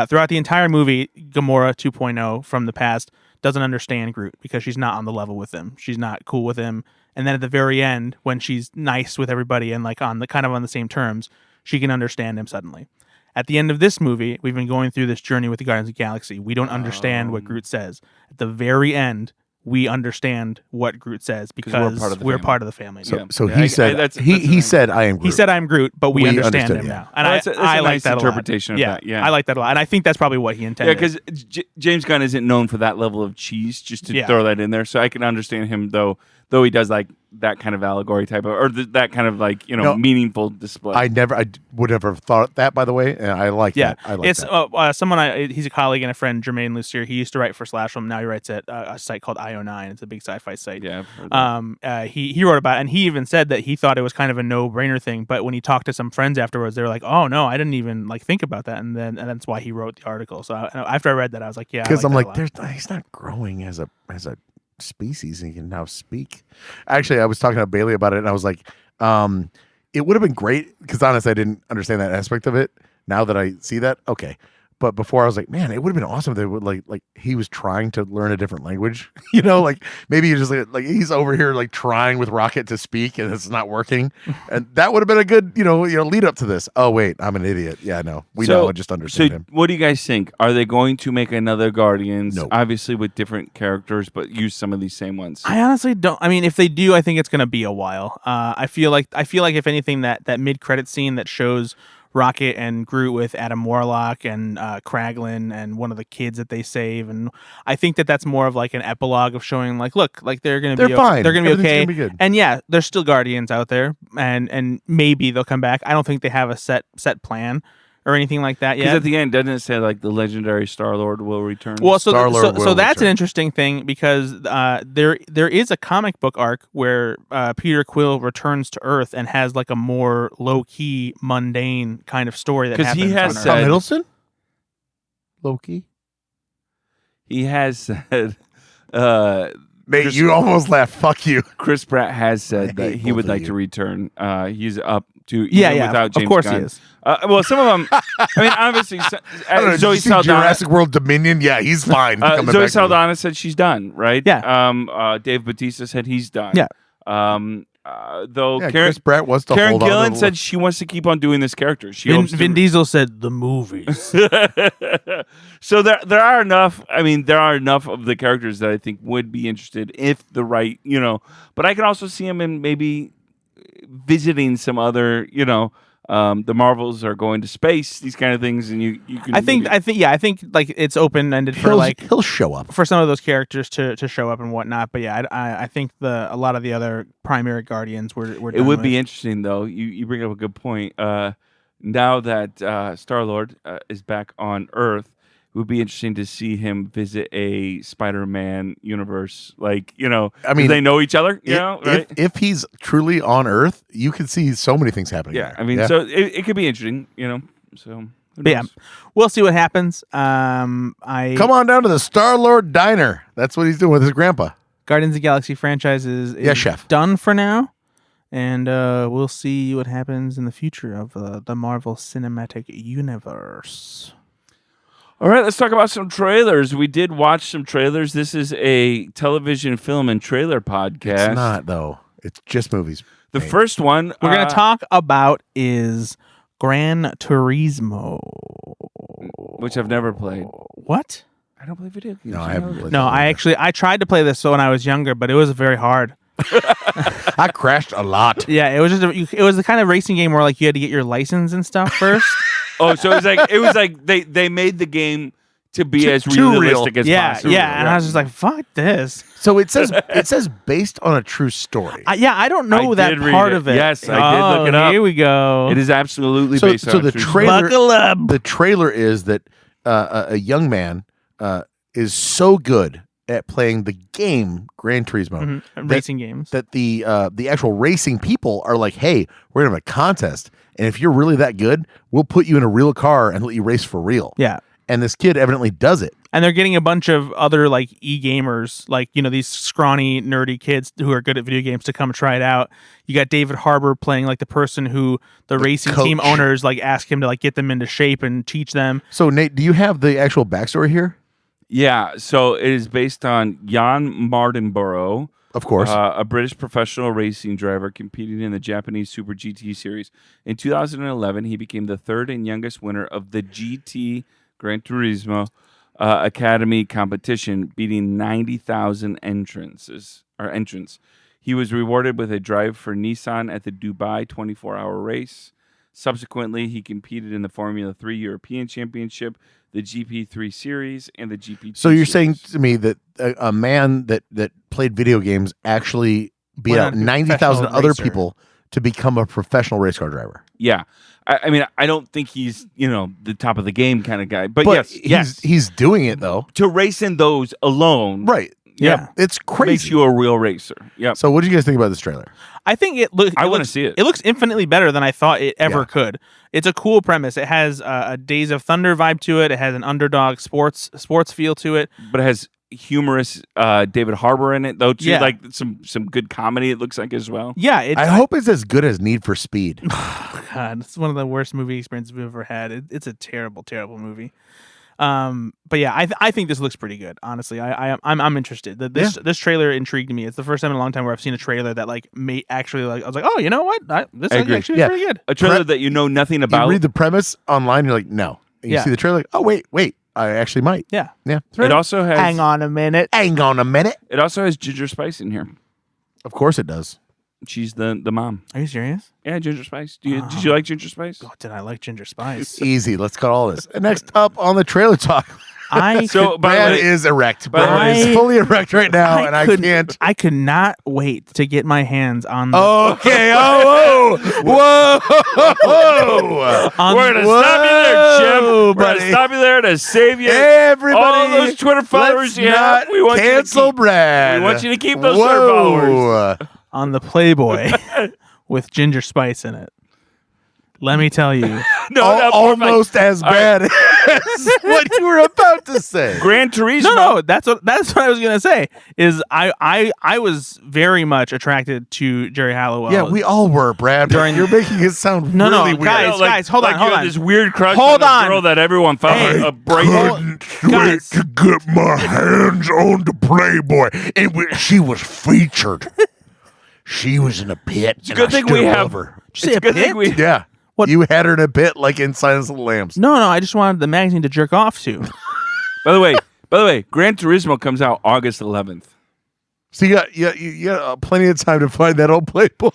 Throughout the entire movie, Gamora 2.0 from the past doesn't understand Groot because she's not on the level with him. She's not cool with him. And then at the very end, when she's nice with everybody and like on the same terms, she can understand him suddenly. At the end of this movie, we've been going through this journey with the Guardians of the Galaxy. We don't understand what Groot says. At the very end, we understand what Groot says because we're part of the family. So he said he said I am Groot. He said I'm Groot, but we understand him now. And that's I a like nice that interpretation a lot. of that. Yeah, I like that a lot. And I think that's probably what he Yeah, intended. because James Gunn isn't known for that level of cheese. Just to throw that in there, so I can understand him though he does like that kind of allegory type of, or that kind of like meaningful display. I would never have thought that, by the way, and I like that. I like it's that. he's a colleague and a friend, Jermaine Lucier. He used to write for Slashfilm. Now he writes at a site called IO9. It's a big sci-fi site. Yeah. I've heard that. He wrote about it, and he even said that he thought it was kind of a no-brainer thing. But when he talked to some friends afterwards, they were like, "Oh no, I didn't even like think about that." And that's why he wrote the article. So after I read that, I was like, "Yeah," because I'm like, that he's not growing as a species, and he can now speak. Actually, I was talking to Bailey about it, and I was like, it would have been great because honestly, I didn't understand that aspect of it. Now that I see that, okay. But before I was like, man, it would have been awesome if they would like he was trying to learn a different language. Like maybe you just like he's over here like trying with Rocket to speak and it's not working. And that would have been a good, lead up to this. Oh wait, I'm an idiot. Yeah, no. We know, I just understand him. What do you guys think? Are they going to make another Guardians? No. Obviously with different characters, but use some of these same ones. I honestly don't. I mean, if they do, I think it's going to be a while. I feel like if anything, that mid-credit scene that shows Rocket and Groot with Adam Warlock and Kraglin and one of the kids that they save, and I think that's more of like an epilogue of showing like, look, like they're fine. They're gonna be Everything's okay, gonna be good. and yeah, there's still Guardians out there, and maybe they'll come back. I don't think they have a set plan or anything like that yet. Because at the end, doesn't it say like the legendary Star-Lord will return? Well, so Star-Lord will that's an return. interesting thing because there is a comic book arc where Peter Quill returns to Earth and has like a more low key, mundane kind of story that 'Cause happens he has on Earth. said- Tom Hiddleston? Loki? He has said, Nate, you almost laughed. Fuck you. Chris Pratt has said I that hate he would both of like you. to return. He's up to Yeah, even without James of course Gunn. he is. Well, some of them. I mean, obviously, I don't know, did Zoe you see Saldana. Jurassic World Dominion? Yeah, he's fine. coming Zoe back to Saldana said she's done. Right? Yeah. Dave Bautista said he's done. Yeah. Though Yeah, Karen Chris Pratt wants to Karen hold on to Gillan the- said she wants to keep on doing this character. She Vin, hopes to- Vin Diesel said the movies. So there are enough. I mean, there are enough of the characters that I think would be interested if the right, But I can also see him in maybe visiting some other, the Marvels are going to space, these kind of things, and you can. I think like it's open ended for he'll show up. for some of those characters to show up and whatnot. But yeah, I think a lot of the other primary Guardians were. It would be interesting though. You bring up a good point. Now that Star-Lord is back on Earth, it would be interesting to see him visit a Spider-Man universe. Like, I mean, do they know each other, right? If he's truly on Earth, you can see so many things happening. Yeah, there. I mean, so it could be interesting, So, who But yeah, knows? we'll see what happens. Come on down to the Star-Lord Diner. That's what he's doing with his grandpa. Guardians of the Galaxy franchise is chef. done for now, and we'll see what happens in the future of the Marvel Cinematic Universe. All right, let's talk about some trailers. We did watch some trailers. This is a television, film, and trailer podcast. It's not though. It's just movies. The first one We're going to talk about is Gran Turismo. which I've never played. What? I don't play video games. No, I haven't played No, that I tried to play this when I was younger, but it was very hard. I crashed a lot. Yeah, it was it was the kind of racing game where like you had to get your license and stuff first. Oh, so it was like they made the game to be as too real. realistic as yeah, possible. yeah, and I was just like, "Fuck this." So it says based on a true story. I don't know I that did read part it. of it. Yes, I did look it up. Here we go. It is absolutely So based on so a the true trailer Buckle up. the trailer is that a young man is so good at playing the game Gran Turismo Racing games. that the actual racing people are like, hey, we're gonna have a contest, and if you're really that good, we'll put you in a real car and let you race for real. Yeah. And this kid evidently does it. And they're getting a bunch of other like e-gamers, like, these scrawny, nerdy kids who are good at video games to come try it out. You got David Harbour playing like the person who the racing team coach. owners like ask him to like get them into shape and teach them. So Nate, do you have the actual backstory here? Yeah, so it is based on Jan Mardenborough, Of course. a British professional racing driver competing in the Japanese Super GT series. In 2011, he became the third and youngest winner of the GT Gran Turismo Academy competition, beating 90,000 entrants. He was rewarded with a drive for Nissan at the Dubai 24-hour race. Subsequently, he competed in the Formula 3 European Championship, the GP3 Series, and the GP2 So you're Series. saying to me that a man that played video games actually beat Went out on to 90,000 professional other racer. people to become a professional race car driver? Yeah. I mean, I don't think he's, the top of the game kind of guy. But, But yes, he's doing it though. to race in those alone Right. Yeah. It's crazy. makes you a real racer. Yep. So what do you guys think about this trailer? I think it looks. I wanna see it. It looks infinitely better than I thought it ever Yeah. could. It's a cool premise. It has a Days of Thunder vibe to it. It has an underdog sports feel to it. But it has humorous David Harbour in it though too. Yeah. Like some good comedy. It looks like as well. Yeah, I hope it's as good as Need for Speed. God, it's one of the worst movie experiences we've ever had. It's a terrible, terrible movie. But yeah, I think this looks pretty good. Honestly, I'm interested. This trailer intrigued me. It's the first time in a long time where I've seen a trailer that like may actually like. I was like, oh, you know what? This is agree. actually pretty good. A trailer that you know nothing about. You read the premise online, you're like, no. And you Yeah. see the trailer, like, oh wait, I actually might. Yeah. Yeah. It also has. Hang on a minute. Hang on a minute. It also has Ginger Spice in here. Of course it does. She's the mom. Are you serious? Yeah, Ginger Spice. Did you like Ginger Spice? Oh, did I like Ginger Spice? Easy. Let's cut all this. And next up on the trailer talk. So, by the Brad way, is erect. by the Brad way- is fully erect right now, and I can't. I could not wait to get my hands on the Okay. Oh, whoa. on we're gonna Whoa, stop you there, Jim. We're buddy. gonna stop you there to save you. Everybody, all those Twitter followers let's you have. not We want cancel you to keep, Brad. We want you to keep those Twitter followers. on the Playboy with Ginger Spice in it. Let me tell you. Almost as bad as what you were about to say. Gran Turismo. No, that's what I was gonna say. Is I was very much attracted to Jerry Halliwell. Yeah, we all were, Brad. But you're making it sound No, really no, weird. guys, hold on, you hold had on. This weird crush Hold on on. the girl that everyone found Hey. a bracelet. Guys. to get my hands on the Playboy. She was featured. She was in a pit. It's a good thing we have. her. Did you say It's a a good thing pit? we. Yeah. What? You had her in a bit like in Silence of the Lambs. No, I just wanted the magazine to jerk off to. By the way, Gran Turismo comes out August 11th. So you got plenty of time to find that old Playboy.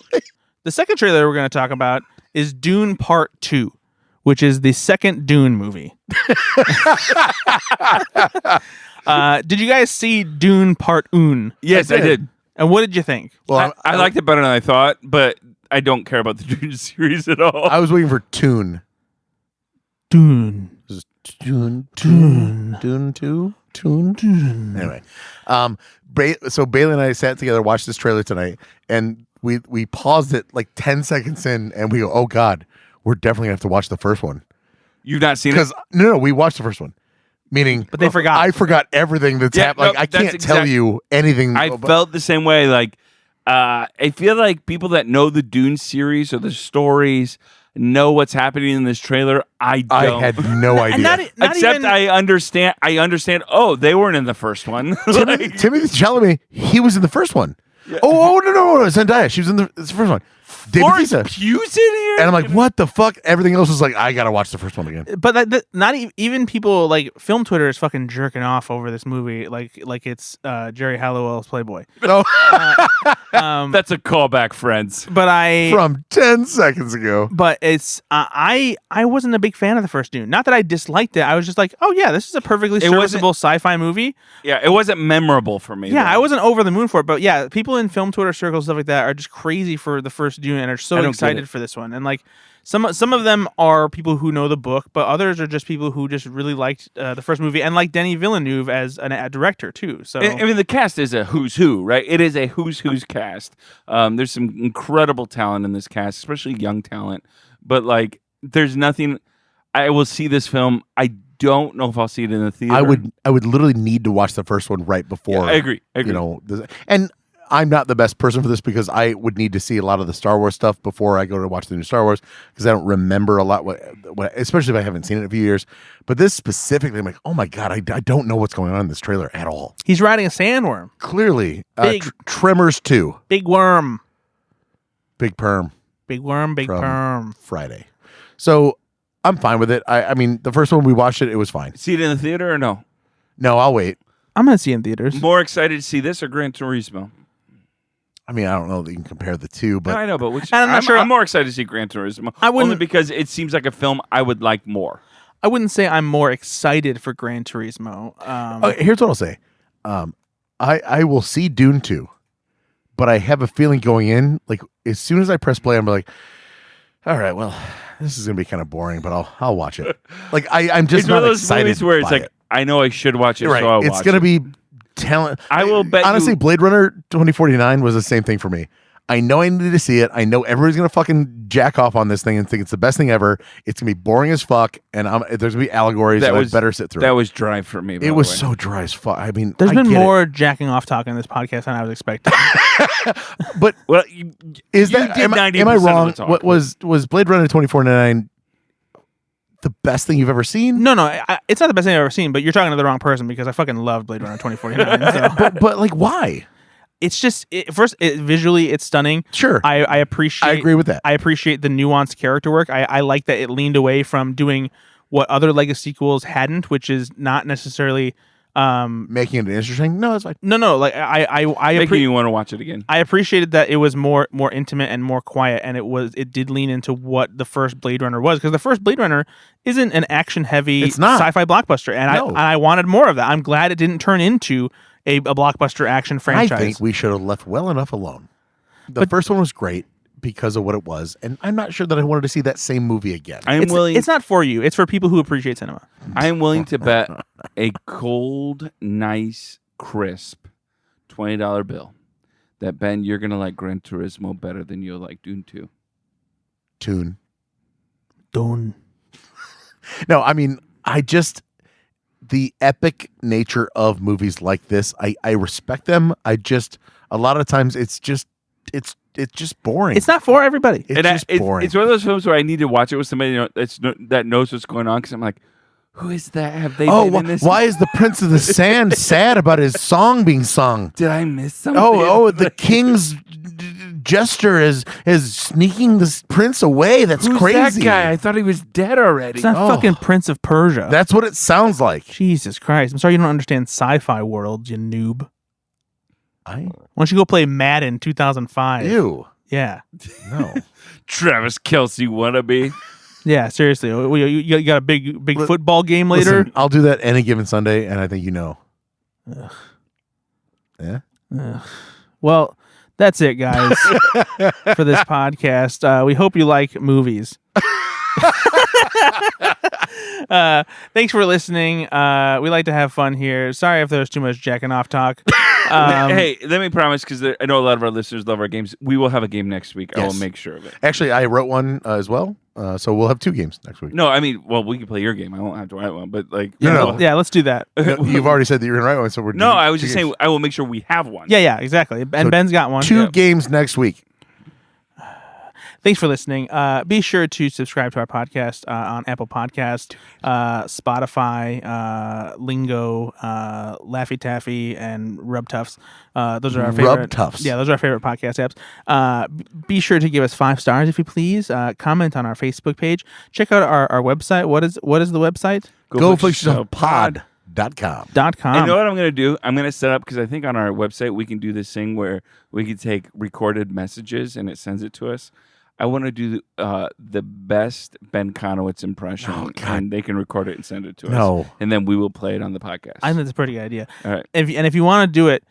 The second trailer we're going to talk about is Dune Part 2, which is the second Dune movie. Did you guys see Dune Part 1? Yes, I did. And what did you think? Well, I liked it better than I thought, but I don't care about the Dune series at all. I was waiting for Tune. Dune. This is Tune 2. Anyway, so Bailey and I sat together, watched this trailer tonight, and we paused it like 10 seconds in, and we go, "Oh God, we're definitely gonna have to watch the first one." You've not seen it? Because no, we watched the first one. Meaning, But they forgot. I forgot everything that's Yeah, happened. Like no, I can't that's tell you anything. I felt the same way. Like, I feel like people that know the Dune series or the stories know what's happening in this trailer. I don't. I had no idea. And not Except even, I understand. Oh, they weren't in the first one. Like, Timothy Chalamet, he was in the first one. Oh no, Zendaya, she was in the first one. David Florence Visa. Pugh's in here, And I'm like, what the fuck? Everything else was like, I gotta watch the first one again. but not even people like film Twitter is fucking jerking off over this movie like it's Jerry Halliwell's Playboy. No, That's a callback, friends. But from 10 seconds ago. But it's I wasn't a big fan of the first Dune. Not that I disliked it. I was just like, oh yeah, this is a perfectly It wasn't- serviceable sci-fi movie. Yeah, it wasn't memorable for me. Yeah, though. I wasn't over the moon for it. But yeah, people in film Twitter circles stuff like that are just crazy for the first Dune and are I so don't get excited it. for this one. And like some of them are people who know the book, but others are just people who just really liked the first movie and like Denis Villeneuve as a director too. So I mean, the cast is a who's who, right? It is a who's cast. There's some incredible talent in this cast, especially young talent. But like, there's nothing. I will see this film. I don't know if I'll see it in the theater. I would literally need to watch the first one right before. Yeah, I agree. You know, and I'm not the best person for this because I would need to see a lot of the Star Wars stuff before I go to watch the new Star Wars because I don't remember a lot. What especially if I haven't seen it in a few years. But this specifically, I'm like, oh my God, I don't know what's going on in this trailer at all. he's riding a sandworm. Clearly, Big. Tremors 2, Big worm. Big Perm Big worm, big From- perm. Friday. So I'm fine with it. I mean, the first one we watched it was fine. see it in the theater or no. No, I'll wait. I'm gonna see it in theaters. More excited to see this or Gran Turismo. I mean, I don't know that you can compare the two, but No, I know, but which, I'm not sure. I'm more excited to see Gran Turismo. I wouldn't- only because it seems like a film I would like more. I wouldn't say I'm more excited for Gran Turismo. Here's what I'll say. I will see Dune 2, but I have a feeling going in, like as soon as I press play, I'm like, all right, well, this is gonna be kind of boring, but I'll watch it. Like I'm just It's one not of those excited movies where it's by like it. I know I should watch it, Right. so I'll It's watch gonna it. be talent. I will bet honestly, you- Blade Runner 2049 was the same thing for me. I know I need to see it. I know everybody's gonna fucking jack off on this thing and think it's the best thing ever. It's gonna be boring as fuck, and there's gonna be allegories that I better sit through. That was dry for me. It was so dry as fuck. I mean, There's I been get more jacking off talk in this podcast than I was expecting. but well, is that am I wrong? What was Blade Runner 2049 the best thing you've ever seen? No, it's not the best thing I've ever seen. But you're talking to the wrong person because I fucking love Blade Runner 2049. So. but like, why? It's just visually it's stunning. Sure, I appreciate. I agree with that. I appreciate the nuanced character work. I like that it leaned away from doing what other Lego sequels hadn't, which is not necessarily making it interesting. No, it's like no. Like I making you want to watch it again. I appreciated that it was more intimate and more quiet, and it did lean into what the first Blade Runner was, because the first Blade Runner isn't an action heavy sci-fi blockbuster, and I wanted more of that. I'm glad it didn't turn into a blockbuster action franchise. I think we should have left well enough alone. The first one was great because of what it was, and I'm not sure that I wanted to see that same movie again. It's not for you. It's for people who appreciate cinema. I am willing to bet a cold, nice, crisp $20 bill that, Ben, you're gonna like Gran Turismo better than you'll like Dune 2. Dune. No, I mean, the epic nature of movies like this, I respect them. A lot of times it's just boring. It's not for everybody. It's just boring. It's one of those films where I need to watch it with somebody that knows what's going on, because I'm like, who is that? Have they been in this? Why is the Prince of the Sand sad about his song being sung? Did I miss something? The king's gesture is sneaking this prince away. That's Who's crazy. that guy? I thought he was dead already. It's not fucking Prince of Persia. That's what it sounds like. Jesus Christ. I'm sorry you don't understand sci-fi world, you noob. Why don't you go play Madden 2005? Ew. Yeah. No. Travis Kelce wannabe. Yeah, seriously. You got a big football game later? Listen, I'll do that any given Sunday, and I think you know. Ugh. Yeah? Ugh. Well, that's it, guys, for this podcast. We hope you like movies. Thanks for listening. We like to have fun here. Sorry if there's too much jacking off talk. Hey, let me promise, because I know a lot of our listeners love our games. We will have a game next week. Yes. I will make sure of it. Actually, I wrote one as well, so we'll have 2 games next week. No, I mean, well, we can play your game. I won't have to write one, but like, No. Yeah, let's do that. No, you've already said that you're going to write one, so we're No, doing I was 2 just games. saying I will make sure we have one. Yeah, exactly. And So Ben's got one. 2 games next week. Thanks for listening. Be sure to subscribe to our podcast on Apple Podcast, Spotify, Lingo, Laffy Taffy, and Rub Tufts. Those are our favorite. Rub Tufts. Yeah, those are our favorite podcast apps. Be sure to give us 5 stars if you please. Comment on our Facebook page. Check out our website. What is the website? GoFlixYourselfPod.com. You know what I'm going to do? I'm going to set up, because I think on our website we can do this thing where we can take recorded messages and it sends it to us. I want to do the best Ben Konowitz impression, and they can record it and send it to us. And then we will play it on the podcast. I think that's a pretty good idea. All right. If you want to do it,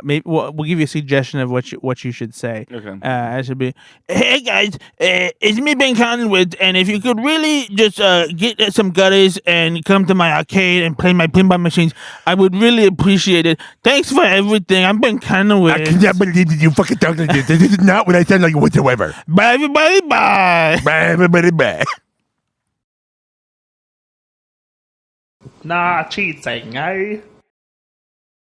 maybe we'll give you a suggestion of what you should say. Okay. It should be, hey guys, it's me, Ben Conway, and if you could really just get some gutters and come to my arcade and play my pinball machines, I would really appreciate it. Thanks for everything. I'm Ben Conway. I cannot believe that you fucking talk like this. This is not what I sound like whatsoever. Bye everybody. Bye. Bye, everybody. Bye. Nah, cheating, eh?